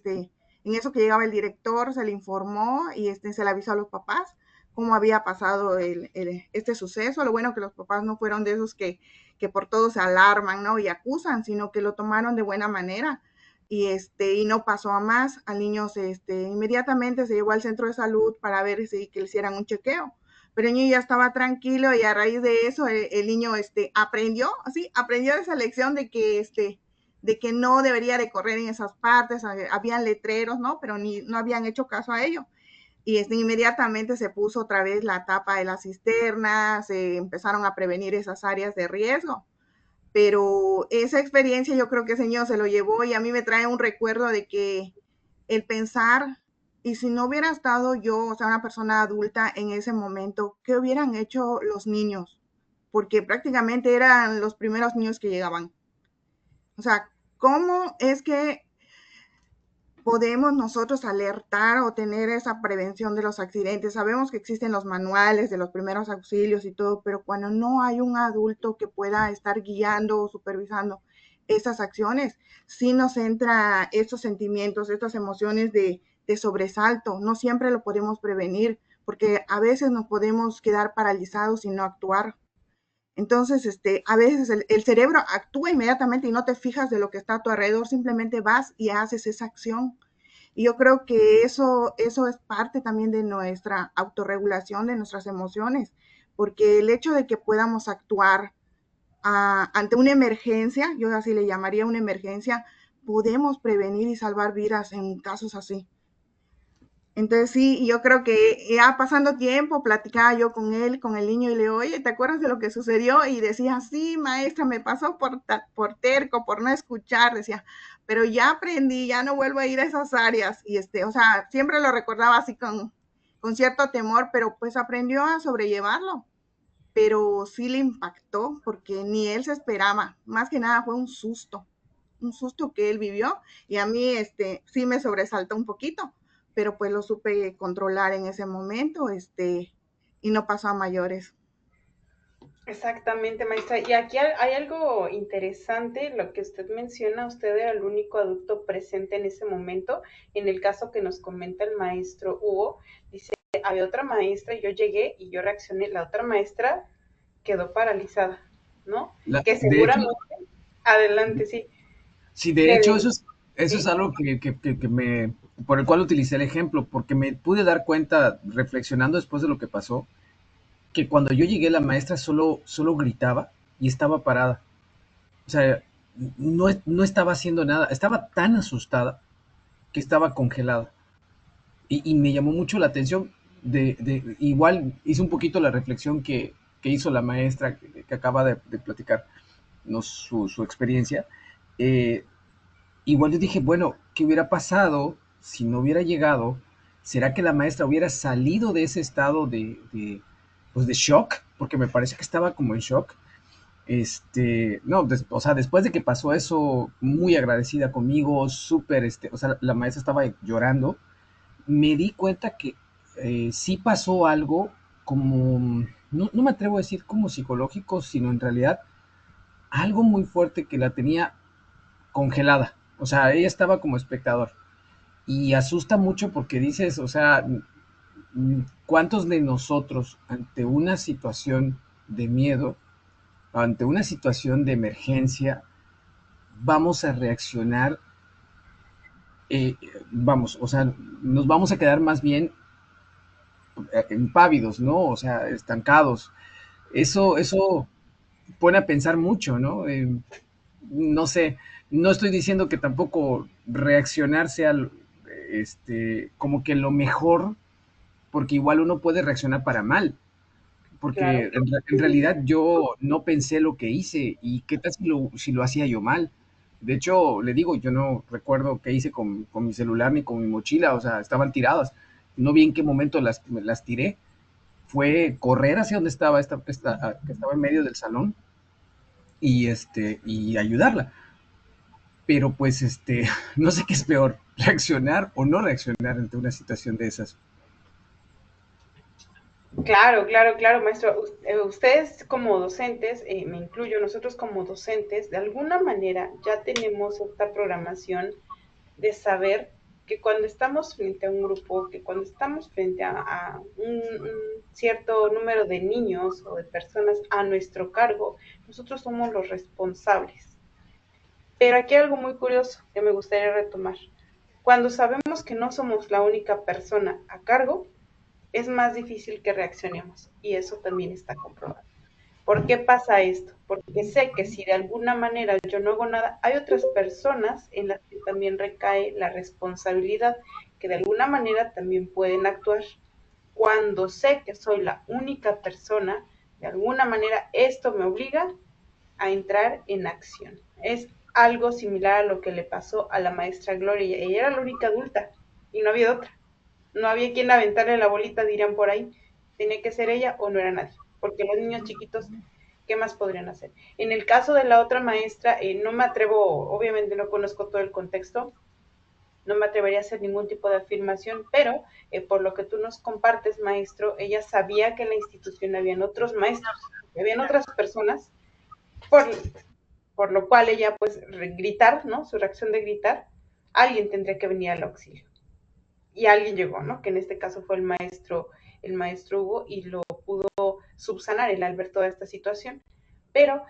en eso que llegaba el director, se le informó y se le avisó a los papás cómo había pasado este suceso. Lo bueno que los papás no fueron de esos que por todo se alarman, ¿no? Y acusan, sino que lo tomaron de buena manera. Y no pasó a más. Al niño inmediatamente se llevó al centro de salud para ver que le hicieran un chequeo. Pero el niño ya estaba tranquilo y a raíz de eso el niño aprendió esa lección de que no debería de correr en esas partes. Habían letreros, ¿no? Pero no habían hecho caso a ello. Y inmediatamente se puso otra vez la tapa de la cisterna, se empezaron a prevenir esas áreas de riesgo. Pero esa experiencia yo creo que ese niño se lo llevó y a mí me trae un recuerdo de que el pensar, y si no hubiera estado yo, o sea, una persona adulta en ese momento, ¿qué hubieran hecho los niños? Porque prácticamente eran los primeros niños que llegaban. O sea, ¿cómo es que podemos nosotros alertar o tener esa prevención de los accidentes? Sabemos que existen los manuales de los primeros auxilios y todo, pero cuando no hay un adulto que pueda estar guiando o supervisando esas acciones, sí nos entra estos sentimientos, estas emociones de sobresalto. No siempre lo podemos prevenir, porque a veces nos podemos quedar paralizados y no actuar. Entonces, a veces el cerebro actúa inmediatamente y no te fijas de lo que está a tu alrededor, simplemente vas y haces esa acción. Y yo creo que eso es parte también de nuestra autorregulación de nuestras emociones, porque el hecho de que podamos actuar ante una emergencia, yo así le llamaría una emergencia, podemos prevenir y salvar vidas en casos así. Entonces sí, yo creo que ya pasando tiempo, platicaba yo con él, con el niño, y le digo, oye, ¿te acuerdas de lo que sucedió? Y decía, sí, maestra, me pasó por terco, por no escuchar, decía, pero ya aprendí, ya no vuelvo a ir a esas áreas. Y o sea, siempre lo recordaba así con cierto temor, pero pues aprendió a sobrellevarlo. Pero sí le impactó porque ni él se esperaba. Más que nada fue un susto que él vivió, y a mí sí me sobresaltó un poquito, pero pues lo supe controlar en ese momento, y no pasó a mayores. Exactamente, maestra. Y aquí hay algo interesante, lo que usted menciona, usted era el único adulto presente en ese momento. En el caso que nos comenta el maestro Hugo, dice, había otra maestra, yo llegué y yo reaccioné, la otra maestra quedó paralizada, ¿no? Que seguramente, adelante, sí. Sí, de hecho, eso es algo por el cual utilicé el ejemplo, porque me pude dar cuenta, reflexionando después de lo que pasó, que cuando yo llegué la maestra solo gritaba y estaba parada. O sea, no estaba haciendo nada, estaba tan asustada que estaba congelada. Y me llamó mucho la atención, igual hice un poquito la reflexión que hizo la maestra que acaba de platicar su experiencia. Igual yo dije, bueno, ¿qué hubiera pasado si no hubiera llegado? ¿Será que la maestra hubiera salido de ese estado pues de shock? Porque me parece que estaba como en shock. No, o sea, después de que pasó eso, muy agradecida conmigo, súper, o sea, la maestra estaba llorando. Me di cuenta que sí pasó algo como, no me atrevo a decir como psicológico, sino en realidad algo muy fuerte que la tenía congelada. O sea, ella estaba como espectador. Y asusta mucho porque dices, o sea, ¿cuántos de nosotros ante una situación de miedo, ante una situación de emergencia, vamos a reaccionar? Vamos, o sea, nos vamos a quedar más bien impávidos, ¿no? O sea, estancados. Eso pone a pensar mucho, ¿no? No sé, No estoy diciendo que tampoco reaccionar sea como que lo mejor, porque igual uno puede reaccionar para mal, porque Claro. en realidad yo no pensé lo que hice y qué tal si lo hacía yo mal. De hecho, le digo, yo no recuerdo qué hice con mi celular ni con mi mochila, o sea, estaban tiradas. No vi en qué momento las tiré. Fue correr hacia donde estaba que estaba en medio del salón y ayudarla. Pero pues no sé qué es peor, reaccionar o no reaccionar ante una situación de esas. Claro, claro, claro, maestro. Ustedes como docentes, me incluyo, nosotros como docentes, de alguna manera ya tenemos esta programación de saber que cuando estamos frente a un grupo, que cuando estamos frente a un cierto número de niños o de personas a nuestro cargo, nosotros somos los responsables. Pero aquí hay algo muy curioso que me gustaría retomar. Cuando sabemos que no somos la única persona a cargo, es más difícil que reaccionemos y eso también está comprobado. ¿Por qué pasa esto? Porque sé que si de alguna manera yo no hago nada, hay otras personas en las que también recae la responsabilidad, que de alguna manera también pueden actuar. Cuando sé que soy la única persona, de alguna manera esto me obliga a entrar en acción. Es algo similar a lo que le pasó a la maestra Gloria. Ella era la única adulta y no había otra. No había quien aventarle la bolita, dirían por ahí. Tenía que ser ella o no era nadie. Porque los niños chiquitos, ¿qué más podrían hacer? En el caso de la otra maestra, no me atrevo, obviamente no conozco todo el contexto, no me atrevería a hacer ningún tipo de afirmación, pero por lo que tú nos compartes, maestro, ella sabía que en la institución habían otros maestros, habían otras personas, por, por lo cual ella, pues, gritar, ¿no? Su reacción de gritar, alguien tendría que venir al auxilio. Y alguien llegó, ¿no? Que en este caso fue el maestro Hugo, y lo pudo subsanar el al ver toda esta situación. Pero,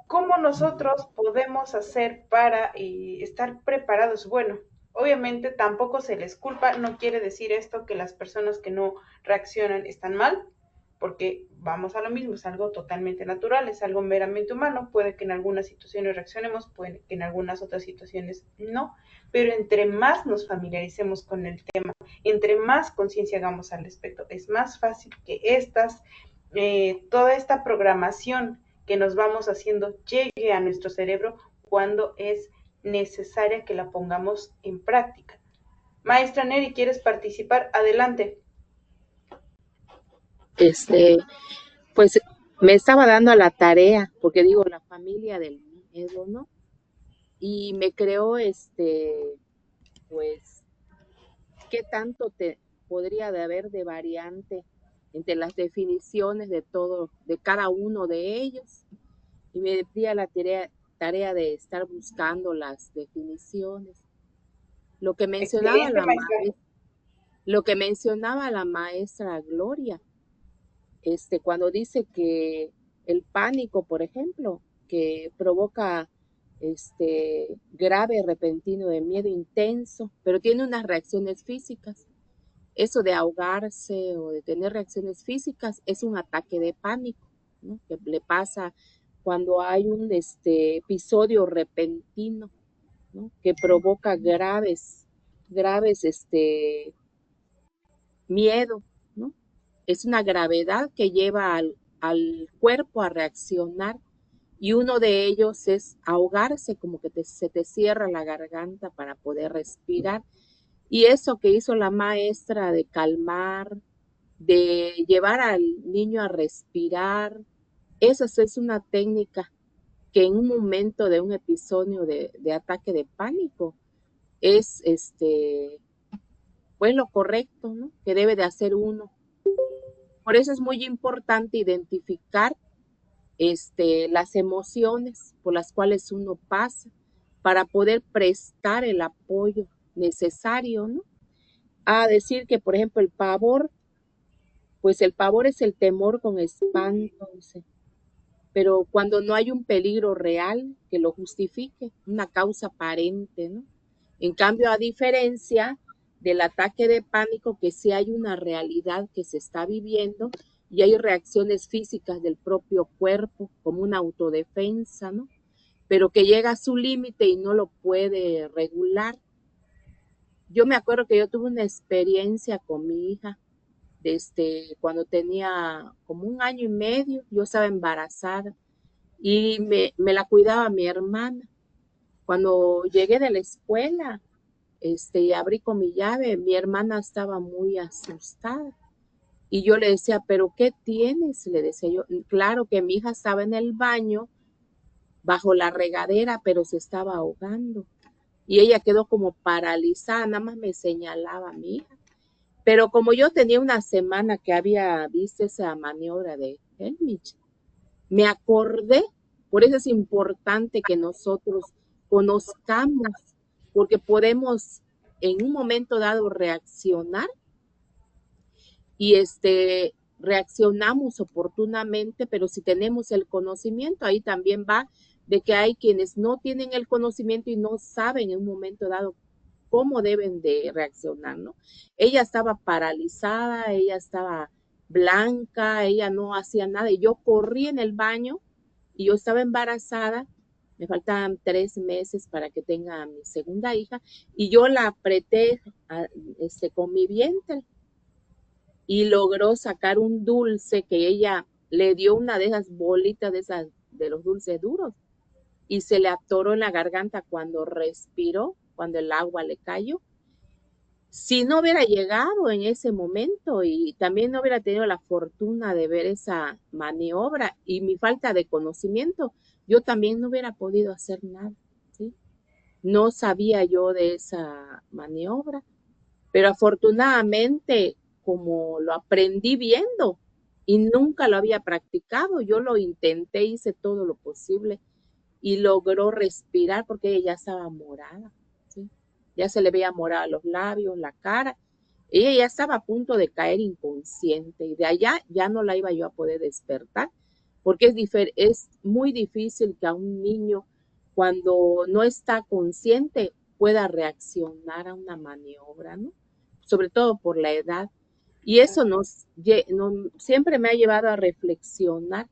¿cómo nosotros podemos hacer para estar preparados? Bueno, obviamente tampoco se les culpa, no quiere decir esto que las personas que no reaccionan están mal, porque vamos a lo mismo, es algo totalmente natural, es algo meramente humano, puede que en algunas situaciones reaccionemos, puede que en algunas otras situaciones no, pero entre más nos familiaricemos con el tema, entre más conciencia hagamos al respecto, es más fácil que toda esta programación que nos vamos haciendo llegue a nuestro cerebro cuando es necesaria que la pongamos en práctica. Maestra Neri, ¿quieres participar? Adelante. Este, pues me estaba dando a la tarea, porque digo, la familia del miedo, ¿no? Y me creó, pues, ¿qué tanto te podría de haber de variante entre las definiciones de todo, de cada uno de ellos? Y me di a la tarea de estar buscando las definiciones. Lo que mencionaba Excelente, la maestra. lo que mencionaba la maestra Gloria, cuando dice que el pánico, por ejemplo, que provoca grave, repentino de miedo intenso, pero tiene unas reacciones físicas. Eso de ahogarse o de tener reacciones físicas es un ataque de pánico, ¿no? Que le pasa cuando hay un episodio repentino, ¿no? Que provoca graves miedo, ¿no? Es una gravedad que lleva al cuerpo a reaccionar, y uno de ellos es ahogarse, como que se te cierra la garganta para poder respirar. Y eso que hizo la maestra de calmar, de llevar al niño a respirar, esa es una técnica que en un momento de un episodio de ataque de pánico es pues lo correcto, ¿no? Que debe de hacer uno. Por eso es muy importante identificar las emociones por las cuales uno pasa para poder prestar el apoyo necesario, ¿no? A decir que, por ejemplo, el pavor, pues el pavor es el temor con espanto, dice, pero cuando no hay un peligro real que lo justifique, una causa aparente, ¿no? En cambio, a diferencia del ataque de pánico, que sí hay una realidad que se está viviendo y hay reacciones físicas del propio cuerpo, como una autodefensa, ¿no? pero que llega a su límite y no lo puede regular. Yo me acuerdo que yo tuve una experiencia con mi hija cuando tenía como 1 año y medio, yo estaba embarazada y me la cuidaba mi hermana. Cuando llegué de la escuela, y abrí con mi llave, mi hermana estaba muy asustada. Y yo le decía, ¿pero qué tienes? Le decía yo, claro que mi hija estaba en el baño, bajo la regadera, pero se estaba ahogando. Y ella quedó como paralizada, nada más me señalaba a mi hija. Pero como yo tenía una semana que había visto esa maniobra de Helmich, me acordé, por eso es importante que nosotros conozcamos, porque podemos en un momento dado reaccionar y reaccionamos oportunamente, pero si tenemos el conocimiento, ahí también va de que hay quienes no tienen el conocimiento y no saben en un momento dado cómo deben de reaccionar, ¿no? Ella estaba paralizada, ella estaba blanca, ella no hacía nada y yo corrí en el baño y yo estaba embarazada, me faltaban 3 meses para que tenga a mi segunda hija y yo la apreté con mi vientre y logró sacar un dulce que ella le dio una de esas bolitas de los dulces duros y se le atoró en la garganta cuando respiró, cuando el agua le cayó. Si no hubiera llegado en ese momento y también no hubiera tenido la fortuna de ver esa maniobra y mi falta de conocimiento, yo también no hubiera podido hacer nada, ¿sí? No sabía yo de esa maniobra, pero afortunadamente, como lo aprendí viendo y nunca lo había practicado, yo lo intenté, hice todo lo posible y logró respirar porque ella ya estaba morada, ¿sí? Ya se le veía morada los labios, la cara. Ella ya estaba a punto de caer inconsciente y de allá ya no la iba yo a poder despertar porque es muy difícil que a un niño cuando no está consciente pueda reaccionar a una maniobra, ¿no? Sobre todo por la edad. Y eso siempre me ha llevado a reflexionar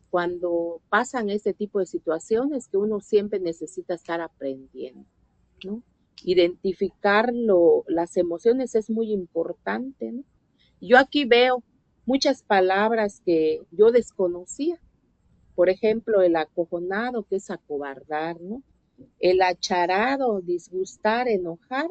cuando pasan este tipo de situaciones que uno siempre necesita estar aprendiendo, ¿no? Identificar las emociones es muy importante, ¿no? Yo aquí veo muchas palabras que yo desconocía. Por ejemplo, el acojonado, que es acobardar, ¿no? El acharado, disgustar, enojar,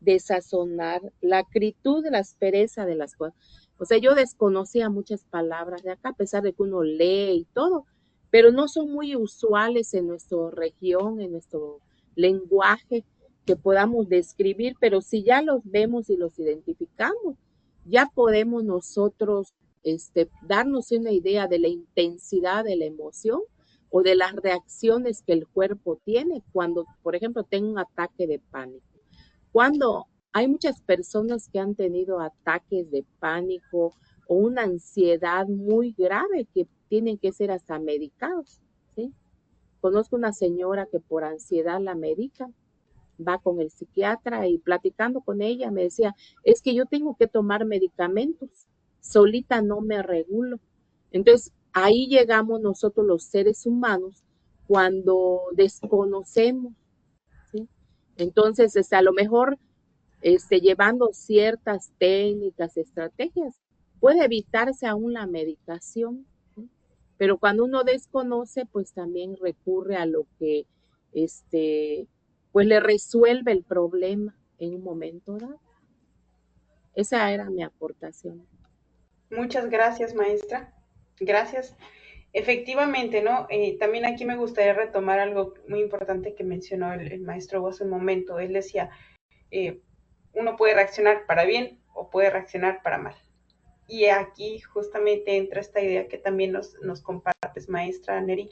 desazonar, la acritud, la aspereza de las cosas. O sea, yo desconocía muchas palabras de acá, a pesar de que uno lee y todo, pero no son muy usuales en nuestra región, en nuestro lenguaje que podamos describir, pero si ya los vemos y los identificamos, ya podemos nosotros darnos una idea de la intensidad de la emoción o de las reacciones que el cuerpo tiene cuando, por ejemplo, tengo un ataque de pánico. Cuando hay muchas personas que han tenido ataques de pánico o una ansiedad muy grave que tienen que ser hasta medicados, ¿sí? Conozco una señora que por ansiedad la medican, va con el psiquiatra y platicando con ella me decía, es que yo tengo que tomar medicamentos, solita no me regulo. Entonces, ahí llegamos nosotros los seres humanos cuando desconocemos, ¿sí? Entonces, a lo mejor llevando ciertas técnicas, estrategias, puede evitarse aún la medicación, ¿sí? Pero cuando uno desconoce, pues también recurre a lo que pues le resuelve el problema en un momento dado. Esa era mi aportación. Muchas gracias, maestra. Gracias. Efectivamente, ¿no? También aquí me gustaría retomar algo muy importante que mencionó el maestro hace un momento. Él decía, uno puede reaccionar para bien o puede reaccionar para mal. Y aquí justamente entra esta idea que también nos compartes, maestra Neri,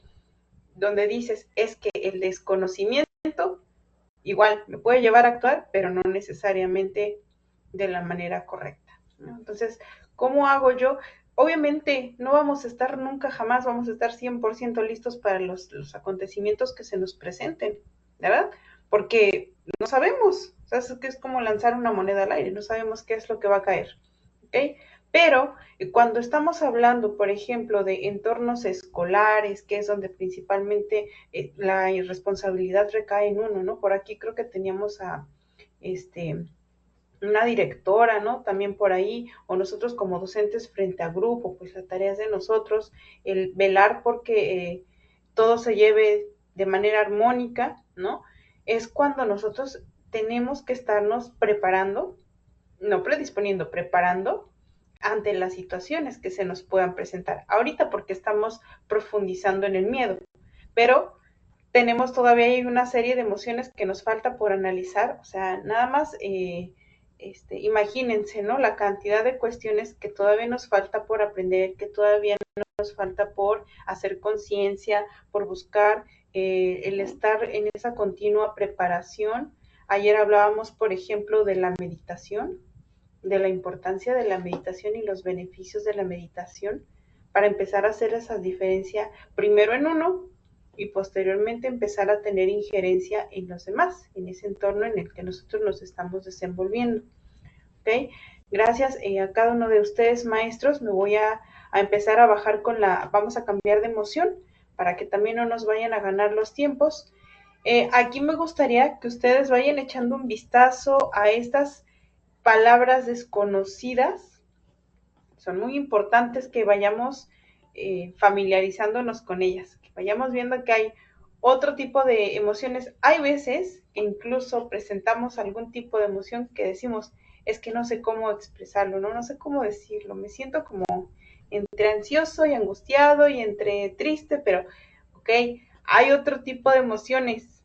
donde dices, es que el desconocimiento igual me puede llevar a actuar, pero no necesariamente de la manera correcta, ¿no? Entonces, ¿cómo hago yo? Obviamente no vamos a estar nunca, jamás vamos a estar 100% listos para los acontecimientos que se nos presenten, ¿verdad? Porque no sabemos, o sea, es como lanzar una moneda al aire, no sabemos qué es lo que va a caer, ¿ok? Pero cuando estamos hablando, por ejemplo, de entornos escolares, que es donde principalmente la irresponsabilidad recae en uno, ¿no? Por aquí creo que teníamos a una directora, ¿no? También por ahí, o nosotros como docentes frente a grupo, pues la tarea es de nosotros, el velar porque todo se lleve de manera armónica, ¿no? Es cuando nosotros tenemos que estarnos preparando, no predisponiendo, preparando ante las situaciones que se nos puedan presentar. Ahorita porque estamos profundizando en el miedo, pero tenemos todavía ahí una serie de emociones que nos falta por analizar, o sea, nada más imagínense, ¿no? La cantidad de cuestiones que todavía nos falta por aprender, que todavía nos falta por hacer conciencia, por buscar el estar en esa continua preparación. Ayer hablábamos, por ejemplo, de la meditación, de la importancia de la meditación y los beneficios de la meditación para empezar a hacer esa diferencia primero en uno y posteriormente empezar a tener injerencia en los demás, en ese entorno en el que nosotros nos estamos desenvolviendo. ¿Ok? Gracias a cada uno de ustedes, maestros. Me voy a empezar a bajar vamos a cambiar de emoción para que también no nos vayan a ganar los tiempos. Aquí me gustaría que ustedes vayan echando un vistazo a estas palabras desconocidas. Son muy importantes que vayamos familiarizándonos con ellas, que vayamos viendo que hay otro tipo de emociones. Hay veces que incluso presentamos algún tipo de emoción que decimos, es que no sé cómo expresarlo, no sé cómo decirlo, me siento como entre ansioso y angustiado y entre triste, pero ok, hay otro tipo de emociones.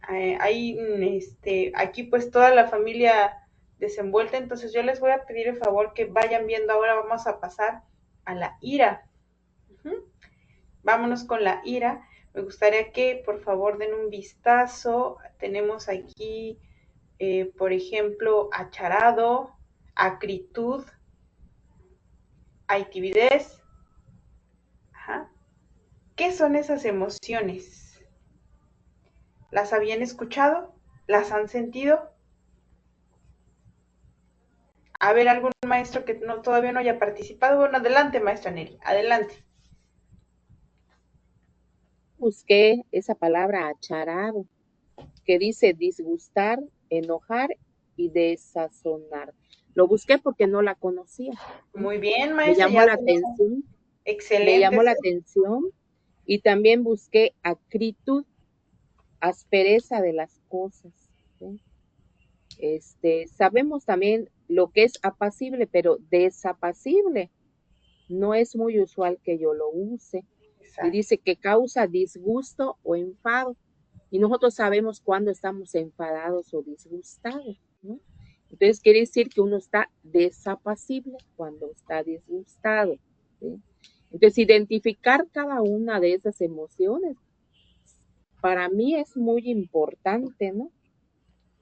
Aquí pues toda la familia desenvuelta, entonces yo les voy a pedir el favor que vayan viendo. Ahora vamos a pasar a la ira. Vámonos con la ira. Me gustaría que por favor den un vistazo. Tenemos aquí, por ejemplo, acharado, acritud, altivez. ¿Qué son esas emociones? ¿Las habían escuchado? ¿Las han sentido? A ver, algún maestro que todavía no haya participado. Bueno, adelante, maestra Neri, adelante. Busqué esa palabra acharado, que dice disgustar, enojar y desazonar. Lo busqué porque no la conocía. Muy bien, Me maestra. llamó la atención. Excelente. Me llamó la atención. Y también busqué acritud, aspereza de las cosas. ¿Sí? Sabemos también lo que es apacible, pero desapacible no es muy usual que yo lo use. Exacto. Y dice que causa disgusto o enfado. Y nosotros sabemos cuándo estamos enfadados o disgustados, ¿no? Entonces quiere decir que uno está desapacible cuando está disgustado, ¿sí? Entonces identificar cada una de esas emociones para mí es muy importante, ¿no?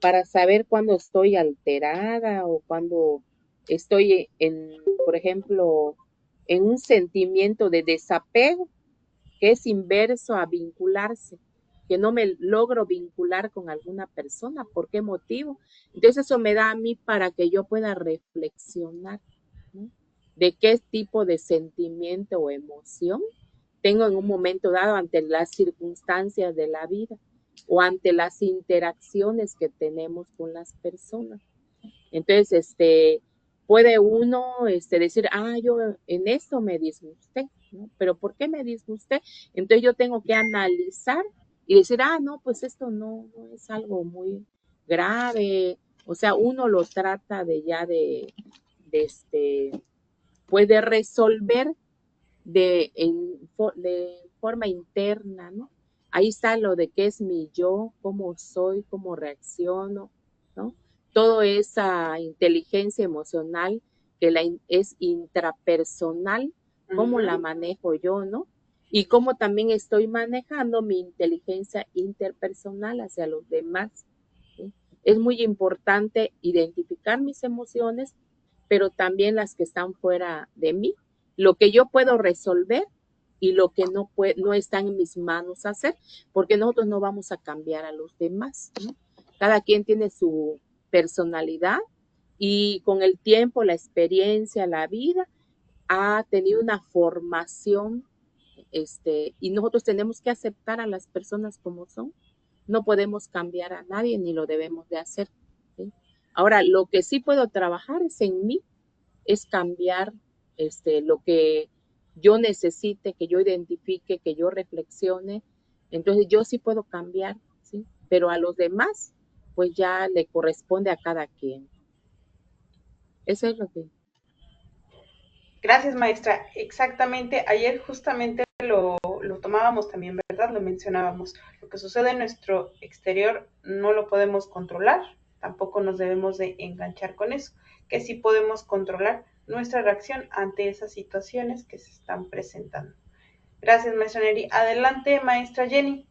Para saber cuándo estoy alterada o cuando estoy por ejemplo, en un sentimiento de desapego que es inverso a vincularse, que no me logro vincular con alguna persona. ¿Por qué motivo? Entonces eso me da a mí para que yo pueda reflexionar, ¿no? De qué tipo de sentimiento o emoción tengo en un momento dado ante las circunstancias de la vida o ante las interacciones que tenemos con las personas. Entonces, puede uno decir, yo en esto me disgusté, ¿no? Pero ¿por qué me disgusté? Entonces yo tengo que analizar y decir, no, pues esto no es algo muy grave. O sea, uno lo trata puede resolver de forma interna, ¿no? Ahí está lo de qué es mi yo, cómo soy, cómo reacciono, ¿no? Toda esa inteligencia emocional que es intrapersonal, cómo la manejo yo, ¿no? Y cómo también estoy manejando mi inteligencia interpersonal hacia los demás, ¿sí? Es muy importante identificar mis emociones, pero también las que están fuera de mí, lo que yo puedo resolver y lo que no está en mis manos hacer, porque nosotros no vamos a cambiar a los demás, ¿no? Cada quien tiene su personalidad, y con el tiempo, la experiencia, la vida, ha tenido una formación, y nosotros tenemos que aceptar a las personas como son. No podemos cambiar a nadie ni lo debemos de hacer, ¿sí? Ahora, lo que sí puedo trabajar es en mí, es cambiar lo que yo necesite, que yo identifique, que yo reflexione. Entonces yo sí puedo cambiar, ¿sí? Pero a los demás, pues ya le corresponde a cada quien. Eso es lo que... Gracias, maestra. Exactamente, ayer justamente lo tomábamos también, ¿verdad? Lo mencionábamos. Lo que sucede en nuestro exterior no lo podemos controlar, tampoco nos debemos de enganchar con eso, que sí podemos controlar nuestra reacción ante esas situaciones que se están presentando. Gracias, maestra Neri. Adelante, maestra Jenny.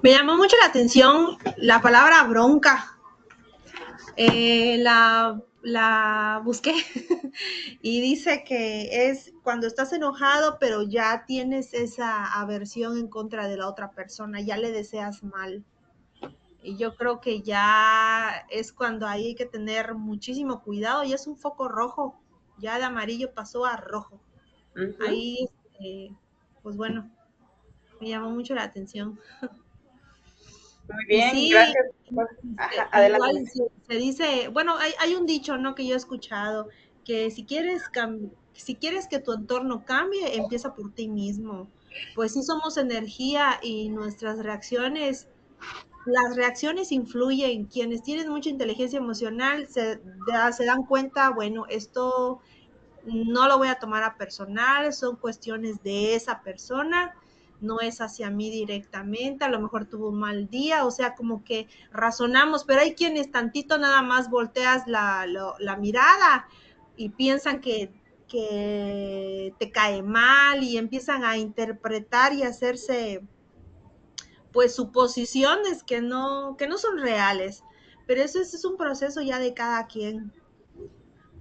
Me llamó mucho la atención la palabra bronca. La busqué y dice que es cuando estás enojado, pero ya tienes esa aversión en contra de la otra persona, ya le deseas mal. Y yo creo que ya es cuando hay que tener muchísimo cuidado, ya es un foco rojo, ya de amarillo pasó a rojo. Ahí, pues bueno, me llamó mucho la atención. Muy Y bien, sí, gracias. Ajá, adelante. igual se dice, bueno, hay un dicho, ¿no? Que yo he escuchado, que si quieres que tu entorno cambie, empieza por ti mismo. Pues sí somos energía y las reacciones influyen. Quienes tienen mucha inteligencia emocional se dan cuenta, bueno, esto no lo voy a tomar a personal, son cuestiones de esa persona, no es hacia mí directamente, a lo mejor tuvo un mal día, o sea, como que razonamos, pero hay quienes tantito nada más volteas la mirada y piensan que te cae mal y empiezan a interpretar y hacerse pues suposiciones que no son reales, pero eso es un proceso ya de cada quien,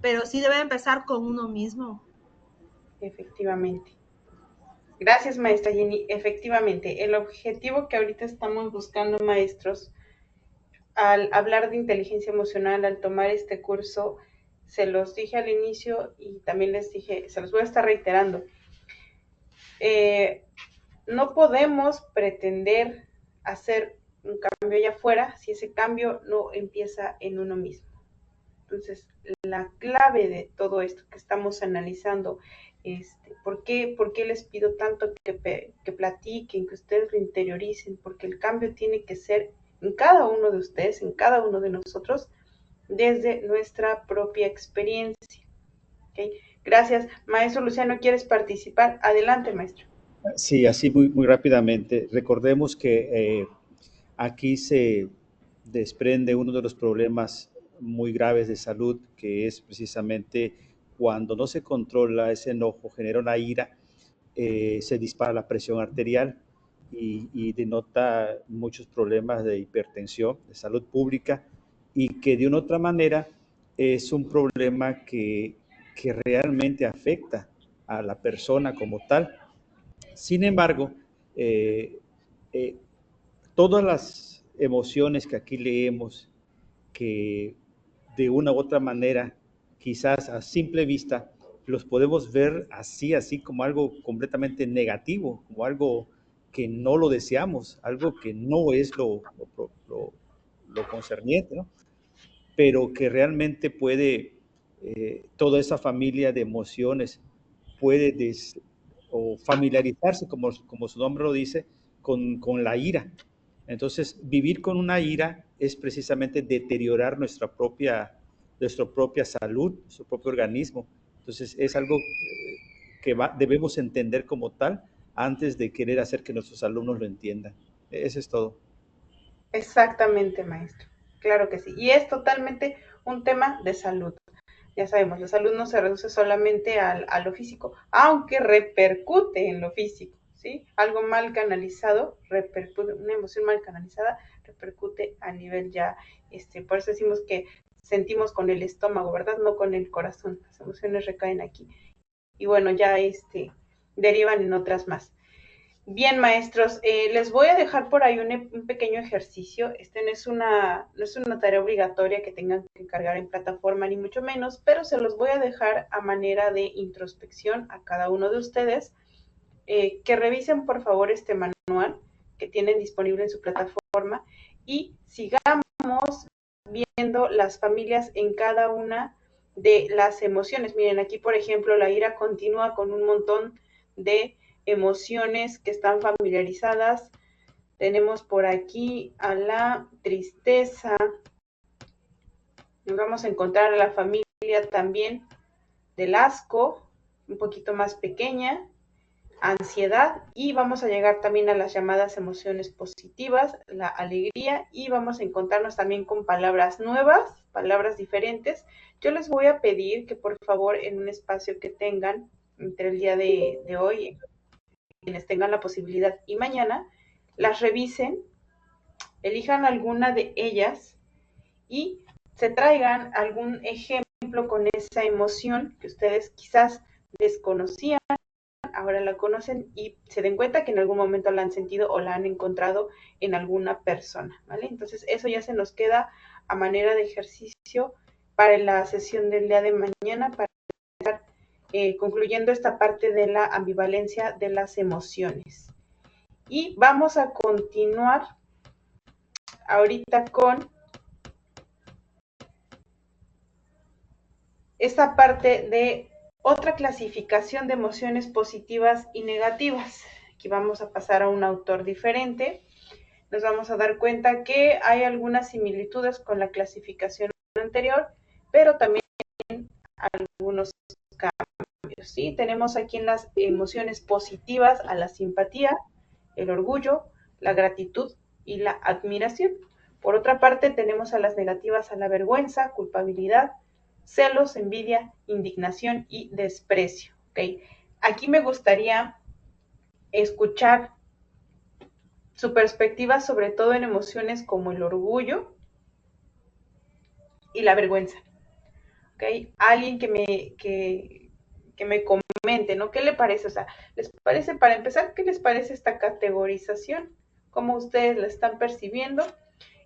pero sí debe empezar con uno mismo. Efectivamente. Gracias, maestra Jenny. Efectivamente, el objetivo que ahorita estamos buscando, maestros, al hablar de inteligencia emocional, al tomar este curso, se los dije al inicio y también les dije, se los voy a estar reiterando. No podemos pretender hacer un cambio allá afuera si ese cambio no empieza en uno mismo. Entonces, la clave de todo esto que estamos analizando, ¿por qué les pido tanto que platiquen, que ustedes lo interioricen? Porque el cambio tiene que ser en cada uno de ustedes, en cada uno de nosotros, desde nuestra propia experiencia. ¿Okay? Gracias. Maestro Luciano, ¿quieres participar? Adelante, maestro. Sí, así muy rápidamente. Recordemos que aquí se desprende uno de los problemas muy graves de salud, que es precisamente cuando no se controla ese enojo, genera una ira, se dispara la presión arterial y denota muchos problemas de hipertensión, de salud pública, y que de una otra manera es un problema que realmente afecta a la persona como tal. Sin embargo, eh, eh, todas las emociones que aquí leemos, que de una u otra manera, quizás a simple vista, los podemos ver así como algo completamente negativo, como algo que no lo deseamos, algo que no es lo concerniente, ¿no? Pero que realmente puede, toda esa familia de emociones puede o familiarizarse, como su nombre lo dice, con la ira. Entonces, vivir con una ira es precisamente deteriorar nuestra propia salud, nuestro propio organismo. Entonces, es algo que debemos entender como tal antes de querer hacer que nuestros alumnos lo entiendan. Eso es todo. Exactamente, maestro. Claro que sí. Y es totalmente un tema de salud. Ya sabemos, la salud no se reduce solamente a lo físico, aunque repercute en lo físico, ¿sí? Algo mal canalizado repercute, una emoción mal canalizada repercute a nivel ya, por eso decimos que sentimos con el estómago, ¿verdad? No con el corazón. Las emociones recaen aquí. Y bueno, ya derivan en otras más. Bien, maestros, les voy a dejar por ahí un pequeño ejercicio. Este no es una tarea obligatoria que tengan que cargar en plataforma, ni mucho menos, pero se los voy a dejar a manera de introspección a cada uno de ustedes. Que revisen, por favor, este manual que tienen disponible en su plataforma y sigamos viendo las familias en cada una de las emociones. Miren, aquí, por ejemplo, la ira continúa con un montón de emociones que están familiarizadas. Tenemos por aquí a la tristeza. Nos vamos a encontrar a la familia también del asco, un poquito más pequeña, ansiedad, y vamos a llegar también a las llamadas emociones positivas, la alegría, y vamos a encontrarnos también con palabras nuevas, palabras diferentes. Yo les voy a pedir que por favor en un espacio que tengan entre el día de hoy, quienes tengan la posibilidad, y mañana, las revisen, elijan alguna de ellas y se traigan algún ejemplo con esa emoción que ustedes quizás desconocían, ahora la conocen y se den cuenta que en algún momento la han sentido o la han encontrado en alguna persona, ¿vale? Entonces eso ya se nos queda a manera de ejercicio para la sesión del día de mañana, para estar concluyendo esta parte de la ambivalencia de las emociones. Y vamos a continuar ahorita con esta parte de otra clasificación de emociones positivas y negativas. Aquí vamos a pasar a un autor diferente. Nos vamos a dar cuenta que hay algunas similitudes con la clasificación anterior, pero también algunos cambios, ¿sí? Tenemos aquí en las emociones positivas a la simpatía, el orgullo, la gratitud y la admiración. Por otra parte, tenemos a las negativas a la vergüenza, culpabilidad, celos, envidia, indignación y desprecio. ¿Okay? Aquí me gustaría escuchar su perspectiva, sobre todo en emociones como el orgullo y la vergüenza. ¿Okay? Alguien que me comente, ¿no? ¿Qué le parece? O sea, ¿les parece, para empezar, qué les parece esta categorización? ¿Cómo ustedes la están percibiendo?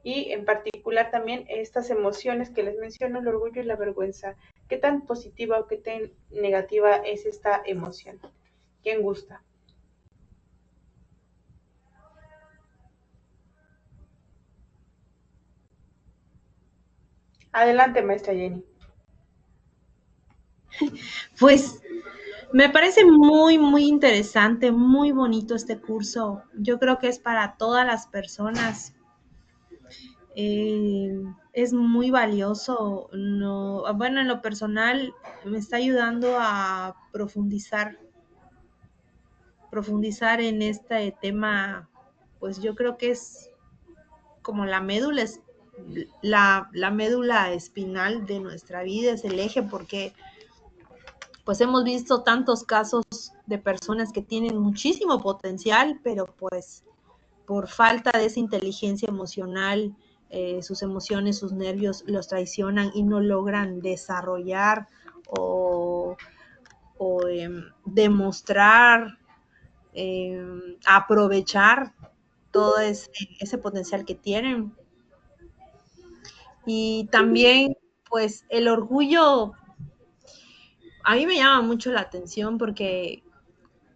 Y en particular también estas emociones que les menciono, el orgullo y la vergüenza. ¿Qué tan positiva o qué tan negativa es esta emoción? ¿Quién gusta? Adelante, maestra Jenny. Pues me parece muy, muy interesante, muy bonito este curso. Yo creo que es para todas las personas. Es muy valioso. No, bueno, en lo personal me está ayudando a profundizar en este tema. Pues yo creo que es como la médula, la médula espinal de nuestra vida, es el eje, porque pues hemos visto tantos casos de personas que tienen muchísimo potencial, pero pues por falta de esa inteligencia emocional, sus emociones, sus nervios los traicionan y no logran desarrollar o demostrar, aprovechar todo ese potencial que tienen. Y también, pues, el orgullo a mí me llama mucho la atención porque,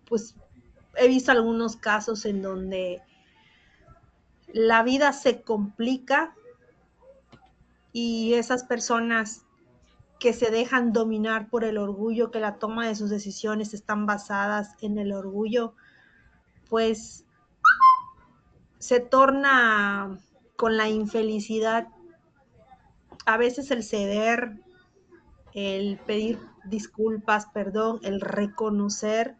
pues, he visto algunos casos en donde la vida se complica y esas personas que se dejan dominar por el orgullo, que la toma de sus decisiones están basadas en el orgullo, pues se torna con la infelicidad, a veces el ceder, el pedir disculpas, perdón, el reconocer,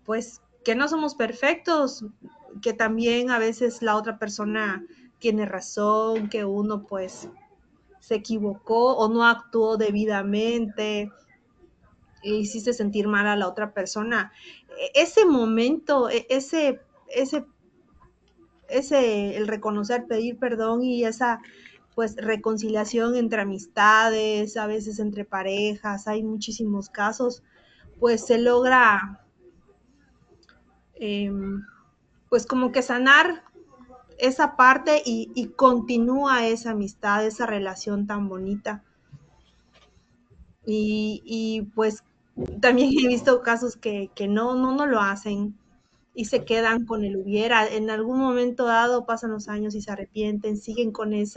pues que no somos perfectos, que también a veces la otra persona tiene razón, que uno pues se equivocó o no actuó debidamente, e hiciste sentir mal a la otra persona. Ese momento, el reconocer, pedir perdón y esa pues reconciliación entre amistades, a veces entre parejas, hay muchísimos casos, pues se logra pues como que sanar esa parte y continúa esa amistad, esa relación tan bonita. Y pues también he visto casos que no lo hacen y se quedan con el hubiera. En algún momento dado pasan los años y se arrepienten, siguen con en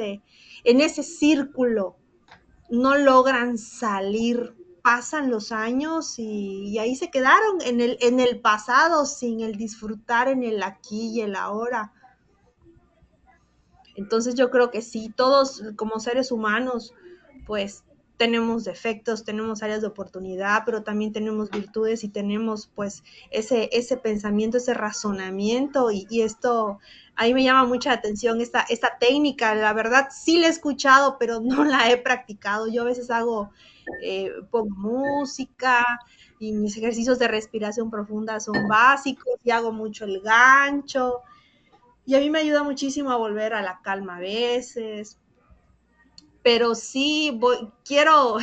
ese círculo, no logran salir, pasan los años y ahí se quedaron en el pasado sin el disfrutar en el aquí y el ahora. Entonces yo creo que sí, todos como seres humanos, pues tenemos defectos, tenemos áreas de oportunidad, pero también tenemos virtudes y tenemos pues ese pensamiento, ese razonamiento y esto, a mí me llama mucha atención esta técnica, la verdad sí la he escuchado, pero no la he practicado. Yo a veces pongo música y mis ejercicios de respiración profunda son básicos y hago mucho el gancho. Y a mí me ayuda muchísimo a volver a la calma a veces, pero sí quiero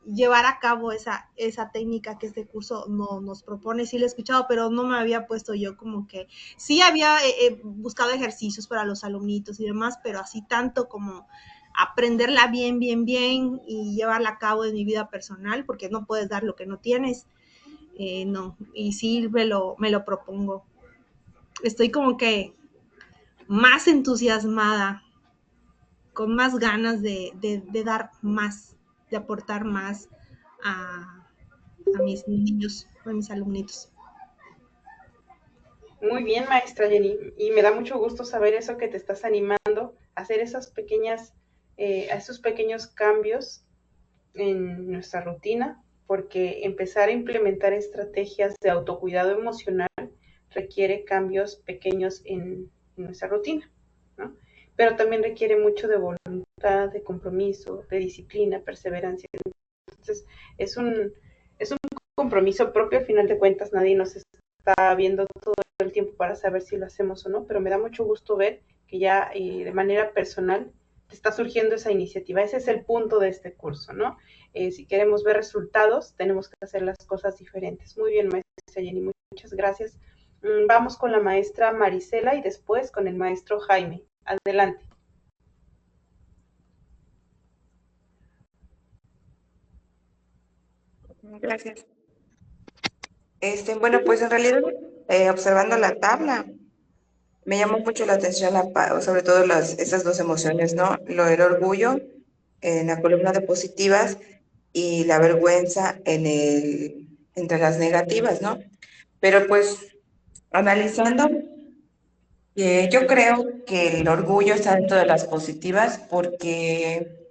llevar a cabo esa técnica que este curso nos propone. Sí la he escuchado, pero no me había puesto yo como que, sí había buscado ejercicios para los alumnitos y demás, pero así tanto como aprenderla bien y llevarla a cabo en mi vida personal, porque no puedes dar lo que no tienes, no, y sí me lo propongo. Estoy como que más entusiasmada, con más ganas de dar más, de aportar más a mis niños, a mis alumnitos. Muy bien, maestra Jenny, y me da mucho gusto saber eso, que te estás animando a hacer esas esos pequeños cambios en nuestra rutina, porque empezar a implementar estrategias de autocuidado emocional requiere cambios pequeños en nuestra rutina, ¿no? Pero también requiere mucho de voluntad, de compromiso, de disciplina, perseverancia. Entonces, es un compromiso propio. Al final de cuentas, nadie nos está viendo todo el tiempo para saber si lo hacemos o no, pero me da mucho gusto ver que ya de manera personal te está surgiendo esa iniciativa. Ese es el punto de este curso, ¿no? Si queremos ver resultados, tenemos que hacer las cosas diferentes. Muy bien, maestra Jenny, muchas gracias. Vamos con la maestra Marisela y después con el maestro Jaime. Adelante. Gracias. Bueno, pues en realidad, observando la tabla, me llamó mucho la atención, sobre todo esas dos emociones, ¿no? El orgullo en la columna de positivas y la vergüenza entre las negativas, ¿no? Pero pues analizando, yo creo que el orgullo está dentro de las positivas porque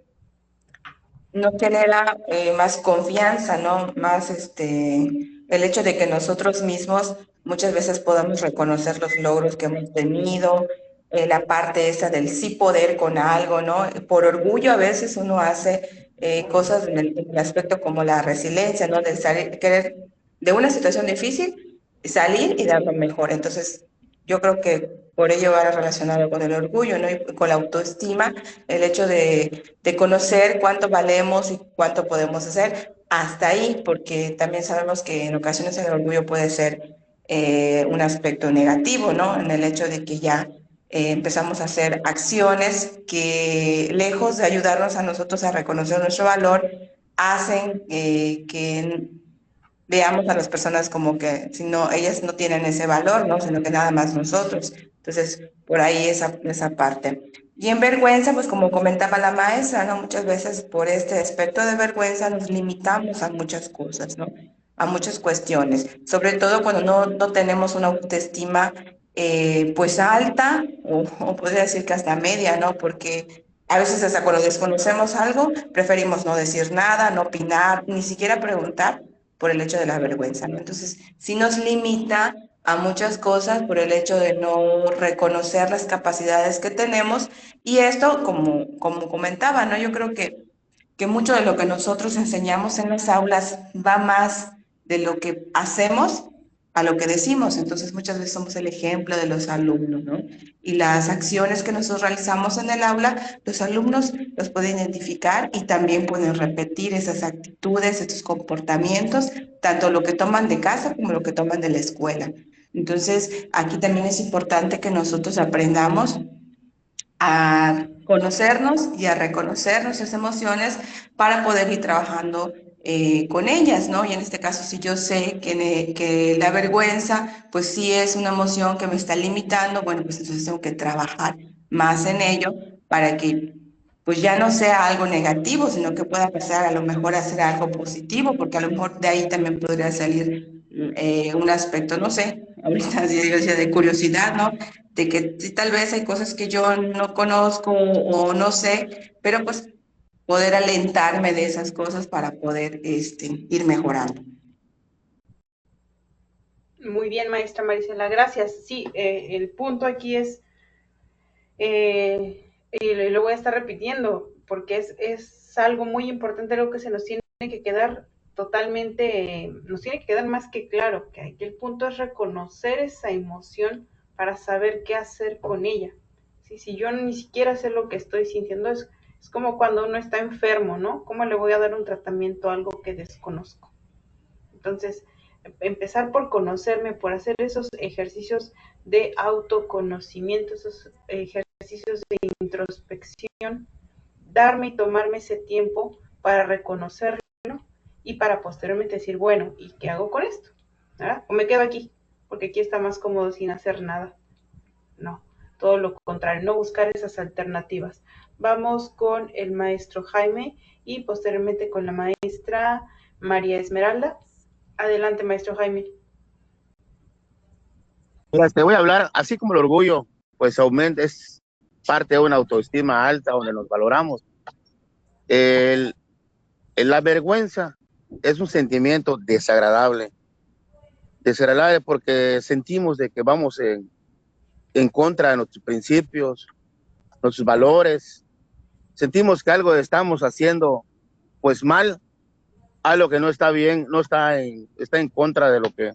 nos genera más confianza, ¿no? Más el hecho de que nosotros mismos muchas veces podamos reconocer los logros que hemos tenido, la parte esa del sí poder con algo, ¿no? Por orgullo a veces uno hace cosas en el aspecto como la resiliencia, ¿no? De salir, querer de una situación difícil, salir y dar lo mejor. Entonces, yo creo que por ello va relacionado con el orgullo, ¿no? Y con la autoestima, el hecho de conocer cuánto valemos y cuánto podemos hacer, hasta ahí, porque también sabemos que en ocasiones el orgullo puede ser un aspecto negativo, ¿no? En el hecho de que ya empezamos a hacer acciones que, lejos de ayudarnos a nosotros a reconocer nuestro valor, hacen que veamos a las personas como que si no, ellas no tienen ese valor, ¿no? Sino que nada más nosotros. Entonces, por ahí esa parte. Y en vergüenza, pues como comentaba la maestra, ¿no? Muchas veces por este aspecto de vergüenza nos limitamos a muchas cosas, ¿no? A muchas cuestiones, sobre todo cuando no tenemos una autoestima pues alta o podría decir que hasta media, ¿no? Porque a veces hasta cuando desconocemos algo, preferimos no decir nada, no opinar, ni siquiera preguntar por el hecho de la vergüenza, ¿no? Entonces, sí nos limita a muchas cosas por el hecho de no reconocer las capacidades que tenemos y esto, como comentaba, ¿no? Yo creo que mucho de lo que nosotros enseñamos en las aulas va más de lo que hacemos a lo que decimos. Entonces, muchas veces somos el ejemplo de los alumnos, ¿no? Y las acciones que nosotros realizamos en el aula, los alumnos los pueden identificar y también pueden repetir esas actitudes, estos comportamientos, tanto lo que toman de casa como lo que toman de la escuela. Entonces, aquí también es importante que nosotros aprendamos a conocernos y a reconocer nuestras emociones para poder ir trabajando con ellas, ¿no? Y en este caso, si yo sé que la vergüenza, pues sí es una emoción que me está limitando, bueno, pues entonces tengo que trabajar más en ello para que pues ya no sea algo negativo, sino que pueda pasar a lo mejor a ser algo positivo, porque a lo mejor de ahí también podría salir un aspecto, no sé, ahorita sí yo decía de curiosidad, ¿no? De que sí, tal vez hay cosas que yo no conozco o no sé, pero pues poder alentarme de esas cosas para poder ir mejorando. Muy bien, maestra Marisela, gracias. Sí, el punto aquí es, y lo voy a estar repitiendo, porque es algo muy importante, algo que se nos tiene que quedar totalmente, nos tiene que quedar más que claro, que aquí el punto es reconocer esa emoción para saber qué hacer con ella. ¿Sí? Si yo ni siquiera sé lo que estoy sintiendo, es como cuando uno está enfermo, ¿no? ¿Cómo le voy a dar un tratamiento a algo que desconozco? Entonces, empezar por conocerme, por hacer esos ejercicios de autoconocimiento, esos ejercicios de introspección, darme y tomarme ese tiempo para reconocerlo y para posteriormente decir, bueno, ¿y qué hago con esto? ¿Verdad? O me quedo aquí, porque aquí está más cómodo sin hacer nada. No, todo lo contrario, no buscar esas alternativas. Vamos con el maestro Jaime y posteriormente con la maestra María Esmeralda. Adelante, maestro Jaime. Mira, te voy a hablar, así como el orgullo, pues aumenta, es parte de una autoestima alta donde nos valoramos. El, la vergüenza es un sentimiento desagradable porque sentimos de que vamos en contra de nuestros principios, nuestros valores, sentimos que algo estamos haciendo pues mal, algo que no está bien, no está está en contra de lo que,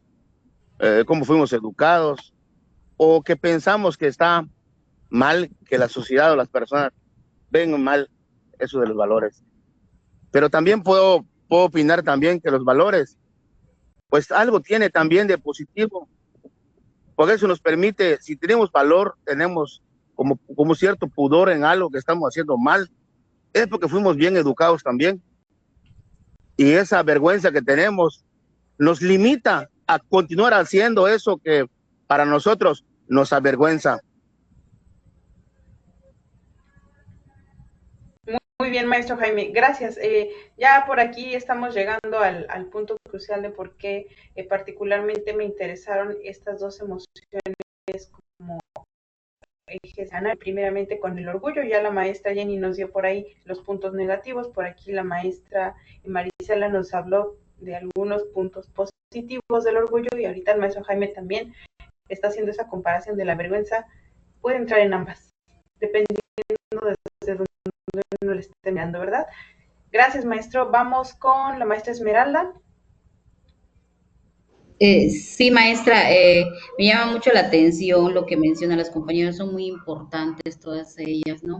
cómo fuimos educados, o que pensamos que está mal, que la sociedad o las personas ven mal eso de los valores. Pero también puedo opinar también que los valores, pues algo tiene también de positivo, porque eso nos permite, si tenemos valor, tenemos como cierto pudor en algo que estamos haciendo mal, es porque fuimos bien educados también. Y esa vergüenza que tenemos nos limita a continuar haciendo eso que para nosotros nos avergüenza. Muy bien, maestro Jaime, gracias. Ya por aquí estamos llegando al punto crucial de por qué particularmente me interesaron estas dos emociones como ejes. Primeramente con el orgullo, ya la maestra Jenny nos dio por ahí los puntos negativos, por aquí la maestra Marisela nos habló de algunos puntos positivos del orgullo y ahorita el maestro Jaime también está haciendo esa comparación de la vergüenza. Puede entrar en ambas, dependiendo desde donde uno le esté mirando, ¿verdad? Gracias, maestro. Vamos con la maestra Esmeralda. Sí, maestra, me llama mucho la atención lo que mencionan las compañeras, son muy importantes todas ellas, ¿no?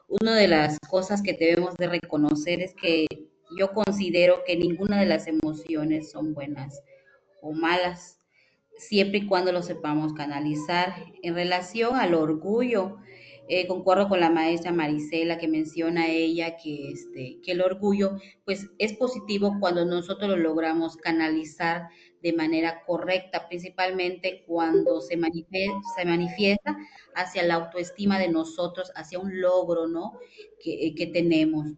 Una de las cosas que debemos de reconocer es que yo considero que ninguna de las emociones son buenas o malas, siempre y cuando lo sepamos canalizar. En relación al orgullo, concuerdo con la maestra Marisela que menciona ella que el orgullo pues es positivo cuando nosotros lo logramos canalizar de manera correcta, principalmente cuando se manifiesta hacia la autoestima de nosotros, hacia un logro, ¿no? que tenemos.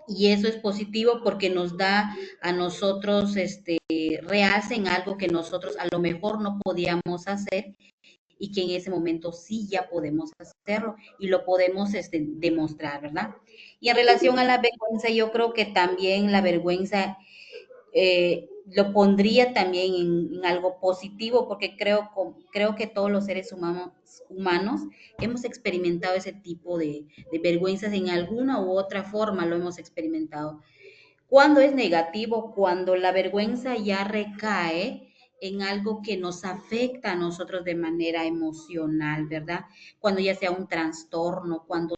Y eso es positivo porque nos da a nosotros, realce en algo que nosotros a lo mejor no podíamos hacer y que en ese momento sí ya podemos hacerlo y lo podemos demostrar, ¿verdad? Y en relación a la vergüenza, yo creo que también la vergüenza lo pondría también en algo positivo porque creo que todos los seres humanos hemos experimentado ese tipo de vergüenzas en alguna u otra forma, lo hemos experimentado. ¿Cuándo es negativo? Cuando la vergüenza ya recae en algo que nos afecta a nosotros de manera emocional, ¿verdad? Cuando ya sea un trastorno, cuando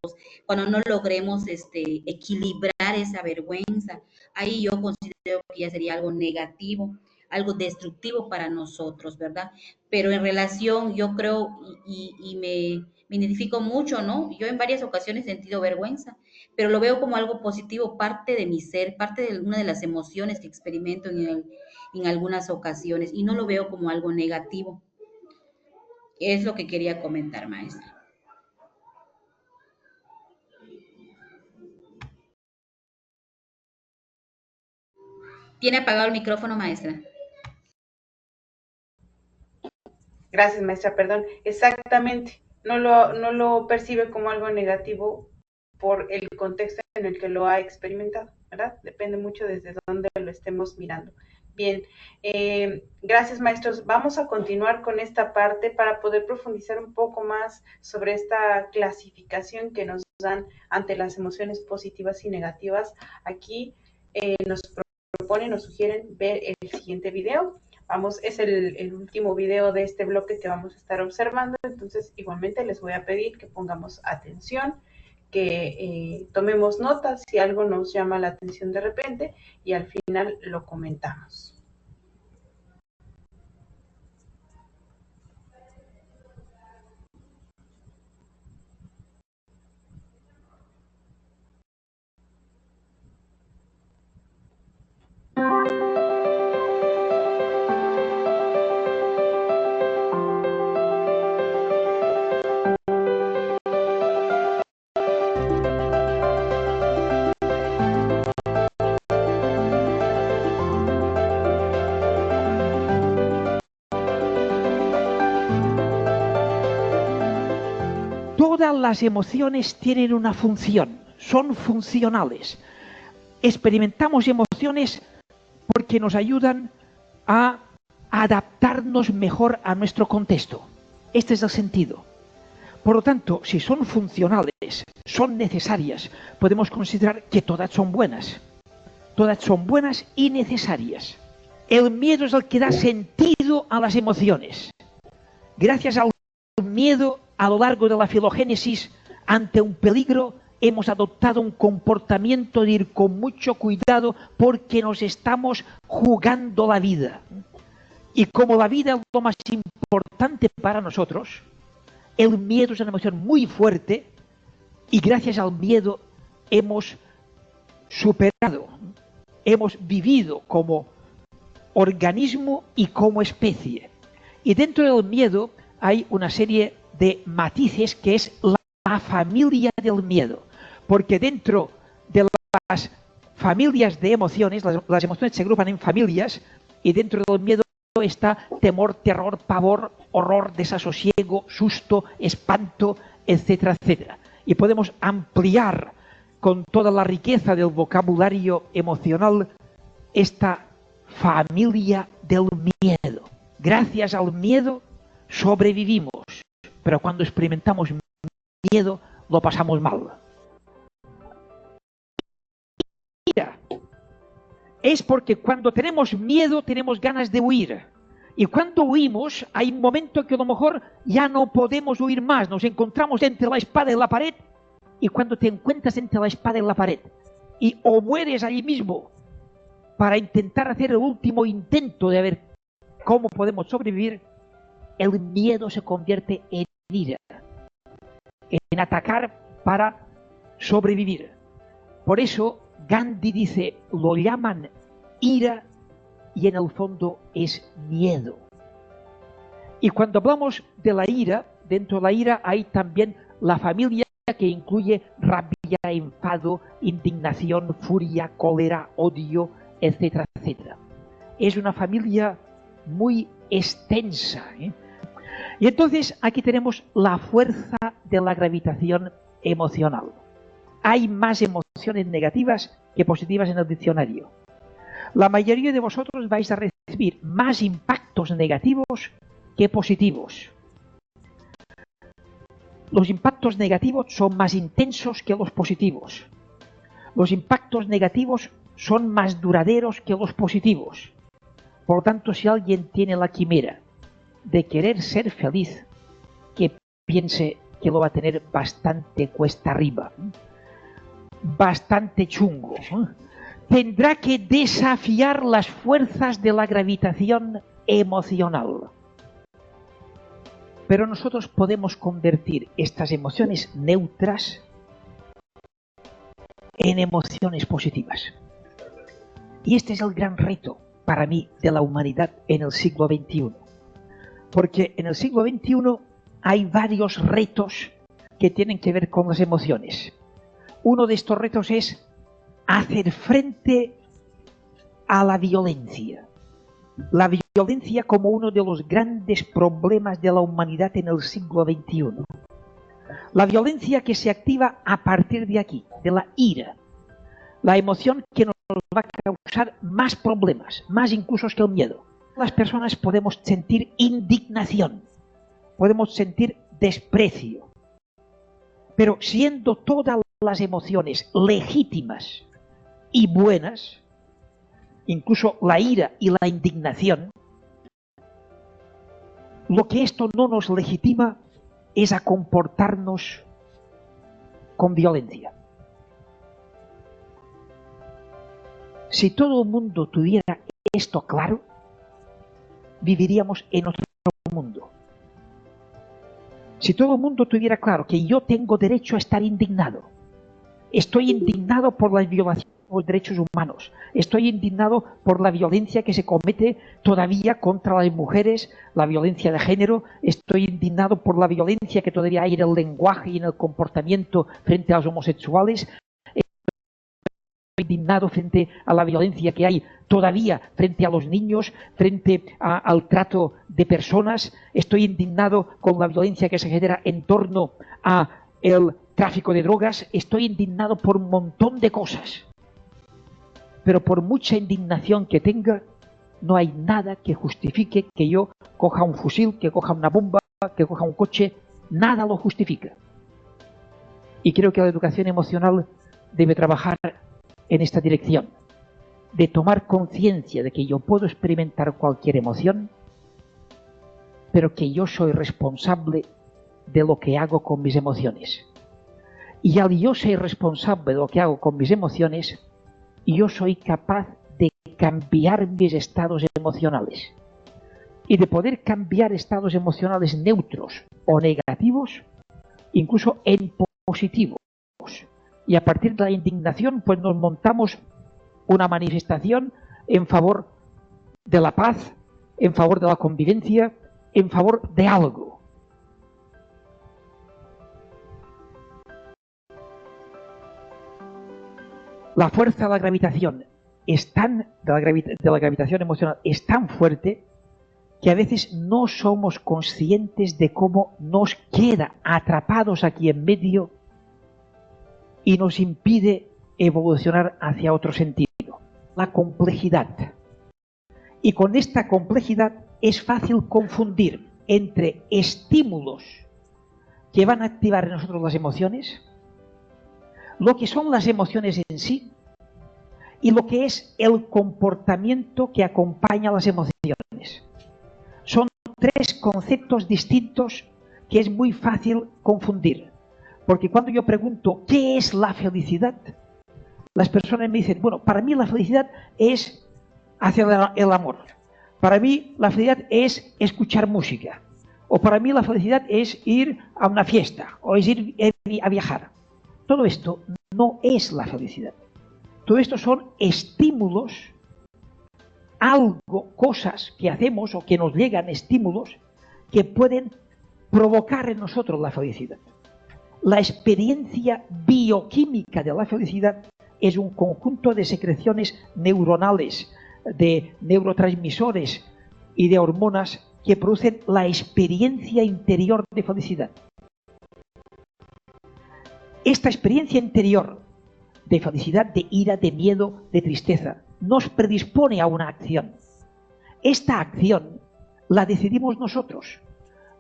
no logremos equilibrar esa vergüenza, ahí yo considero que ya sería algo negativo. algo destructivo para nosotros, ¿verdad? Pero en relación, yo creo, y me identifico mucho, ¿no? Yo en varias ocasiones he sentido vergüenza, pero lo veo como algo positivo, parte de mi ser, parte de una de las emociones que experimento en algunas ocasiones, y no lo veo como algo negativo. Es lo que quería comentar, maestra. ¿Tiene apagado el micrófono, maestra? Gracias, maestra, perdón. Exactamente. No lo percibe como algo negativo por el contexto en el que lo ha experimentado, ¿verdad? Depende mucho desde dónde lo estemos mirando. Bien, gracias, maestros. Vamos a continuar con esta parte para poder profundizar un poco más sobre esta clasificación que nos dan ante las emociones positivas y negativas. Aquí nos proponen, nos sugieren ver el siguiente video. Vamos, es el último video de este bloque que vamos a estar observando, entonces igualmente les voy a pedir que pongamos atención, que tomemos notas si algo nos llama la atención de repente y al final lo comentamos. Todas las emociones tienen una función, son funcionales. Experimentamos emociones porque nos ayudan a adaptarnos mejor a nuestro contexto. Este es el sentido. Por lo tanto, si son funcionales, son necesarias, podemos considerar que todas son buenas. Todas son buenas y necesarias. El miedo es el que da sentido a las emociones. Gracias al miedo, a lo largo de la filogénesis, ante un peligro, hemos adoptado un comportamiento de ir con mucho cuidado porque nos estamos jugando la vida. Y como la vida es lo más importante para nosotros, el miedo es una emoción muy fuerte y gracias al miedo hemos superado, hemos vivido como organismo y como especie. Y dentro del miedo hay una serie de matices que es la familia del miedo, porque dentro de las familias de emociones, las emociones se agrupan en familias y dentro del miedo está temor, terror, pavor, horror, desasosiego, susto, espanto, etcétera, etcétera. Y podemos ampliar con toda la riqueza del vocabulario emocional esta familia del miedo. Gracias al miedo sobrevivimos, pero cuando experimentamos miedo lo pasamos mal. Mira, es porque cuando tenemos miedo tenemos ganas de huir. Y cuando huimos hay un momento que a lo mejor ya no podemos huir más, nos encontramos entre la espada y la pared. Y cuando te encuentras entre la espada y la pared y o mueres allí mismo para intentar hacer el último intento de ver cómo podemos sobrevivir, el miedo se convierte en ira, en atacar para sobrevivir. Por eso Gandhi dice, lo llaman ira y en el fondo es miedo. Y cuando hablamos de la ira, dentro de la ira hay también la familia que incluye rabia, enfado, indignación, furia, cólera, odio, etcétera, etcétera. Es una familia muy extensa, ¿eh? Y entonces aquí tenemos la fuerza de la gravitación emocional. Hay más emociones negativas que positivas en el diccionario. La mayoría de vosotros vais a recibir más impactos negativos que positivos. Los impactos negativos son más intensos que los positivos. Los impactos negativos son más duraderos que los positivos. Por lo tanto, si alguien tiene la quimera de querer ser feliz, que piense que lo va a tener bastante cuesta arriba, bastante chungo, tendrá que desafiar las fuerzas de la gravitación emocional. Pero nosotros podemos convertir estas emociones neutras en emociones positivas. Y este es el gran reto para mí de la humanidad en el siglo XXI. Porque en el siglo XXI hay varios retos que tienen que ver con las emociones. Uno de estos retos es hacer frente a la violencia. La violencia como uno de los grandes problemas de la humanidad en el siglo XXI. La violencia que se activa a partir de aquí, de la ira. La emoción que nos va a causar más problemas, más incluso que el miedo. Las personas podemos sentir indignación, podemos sentir desprecio. Pero siendo todas las emociones legítimas y buenas, incluso la ira y la indignación, lo que esto no nos legitima es a comportarnos con violencia. Si todo el mundo tuviera esto claro, viviríamos en otro mundo. Si todo el mundo tuviera claro que yo tengo derecho a estar indignado, estoy indignado por la violación de los derechos humanos, estoy indignado por la violencia que se comete todavía contra las mujeres, la violencia de género, estoy indignado por la violencia que todavía hay en el lenguaje y en el comportamiento frente a los homosexuales, indignado frente a la violencia que hay todavía frente a los niños, frente al trato de personas. Estoy indignado con la violencia que se genera en torno a el tráfico de drogas. Estoy indignado por un montón de cosas. Pero por mucha indignación que tenga, no hay nada que justifique que yo coja un fusil, que coja una bomba, que coja un coche. Nada lo justifica. Y creo que la educación emocional debe trabajar en esta dirección, de tomar conciencia de que yo puedo experimentar cualquier emoción, pero que yo soy responsable de lo que hago con mis emociones. Y al yo ser responsable de lo que hago con mis emociones, yo soy capaz de cambiar mis estados emocionales. Y de poder cambiar estados emocionales neutros o negativos, incluso en positivos. Y a partir de la indignación, pues nos montamos una manifestación en favor de la paz, en favor de la convivencia, en favor de algo. La fuerza de la gravitación de la gravitación emocional es tan fuerte que a veces no somos conscientes de cómo nos queda atrapados aquí en medio y nos impide evolucionar hacia otro sentido. La complejidad. Y con esta complejidad es fácil confundir entre estímulos que van a activar en nosotros las emociones, lo que son las emociones en sí, y lo que es el comportamiento que acompaña a las emociones. Son tres conceptos distintos que es muy fácil confundir. Porque cuando yo pregunto, ¿qué es la felicidad? Las personas me dicen, bueno, para mí la felicidad es hacer el amor. Para mí la felicidad es escuchar música. O para mí la felicidad es ir a una fiesta. O es ir a viajar. Todo esto no es la felicidad. Todo esto son estímulos, algo, cosas que hacemos o que nos llegan estímulos que pueden provocar en nosotros la felicidad. La experiencia bioquímica de la felicidad es un conjunto de secreciones neuronales, de neurotransmisores y de hormonas que producen la experiencia interior de felicidad. Esta experiencia interior de felicidad, de ira, de miedo, de tristeza, nos predispone a una acción. Esta acción la decidimos nosotros.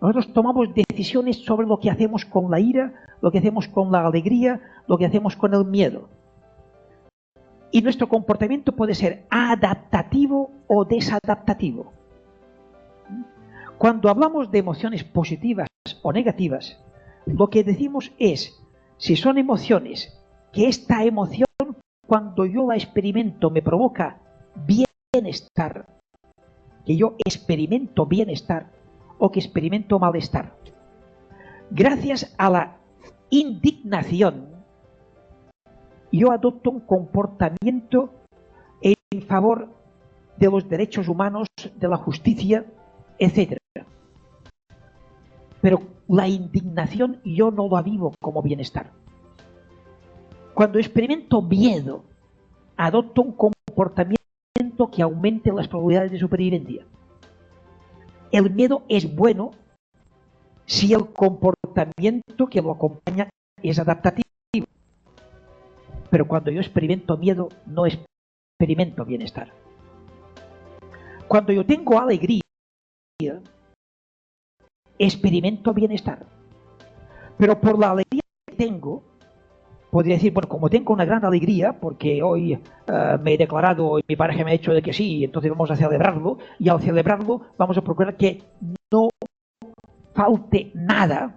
Nosotros tomamos decisiones sobre lo que hacemos con la ira, lo que hacemos con la alegría, lo que hacemos con el miedo. Y nuestro comportamiento puede ser adaptativo o desadaptativo. Cuando hablamos de emociones positivas o negativas, lo que decimos es, si son emociones, que esta emoción cuando yo la experimento me provoca bienestar, que yo experimento bienestar o que experimento malestar. Gracias a la indignación, yo adopto un comportamiento en favor de los derechos humanos, de la justicia, etc. Pero la indignación yo no la vivo como bienestar. Cuando experimento miedo, adopto un comportamiento que aumente las probabilidades de supervivencia. El miedo es bueno si el comportamiento que lo acompaña es adaptativo. Pero cuando yo experimento miedo, no experimento bienestar. Cuando yo tengo alegría, experimento bienestar. Pero por la alegría que tengo, podría decir, bueno, como tengo una gran alegría, porque hoy me he declarado y mi pareja me ha dicho de que sí, entonces vamos a celebrarlo, y al celebrarlo vamos a procurar que no falte nada.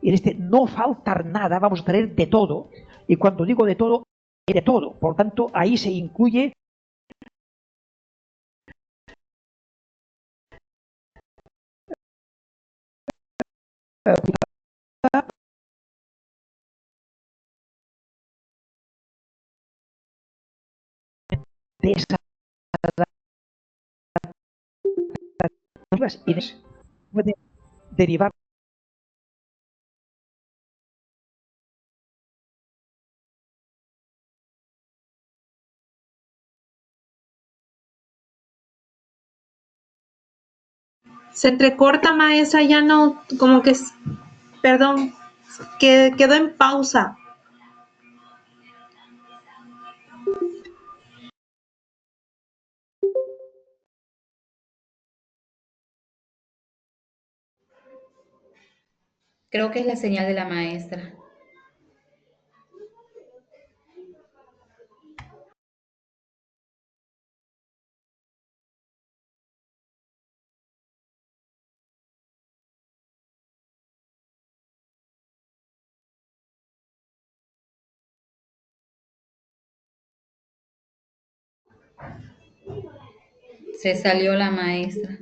Y en este no faltar nada vamos a tener de todo, y cuando digo de todo, es de todo. Por tanto, ahí se incluye de esas y puede derivar. Se entrecorta, maestra, ya no, como que, perdón, que quedó en pausa. Creo que es la señal de la maestra. Se salió la maestra.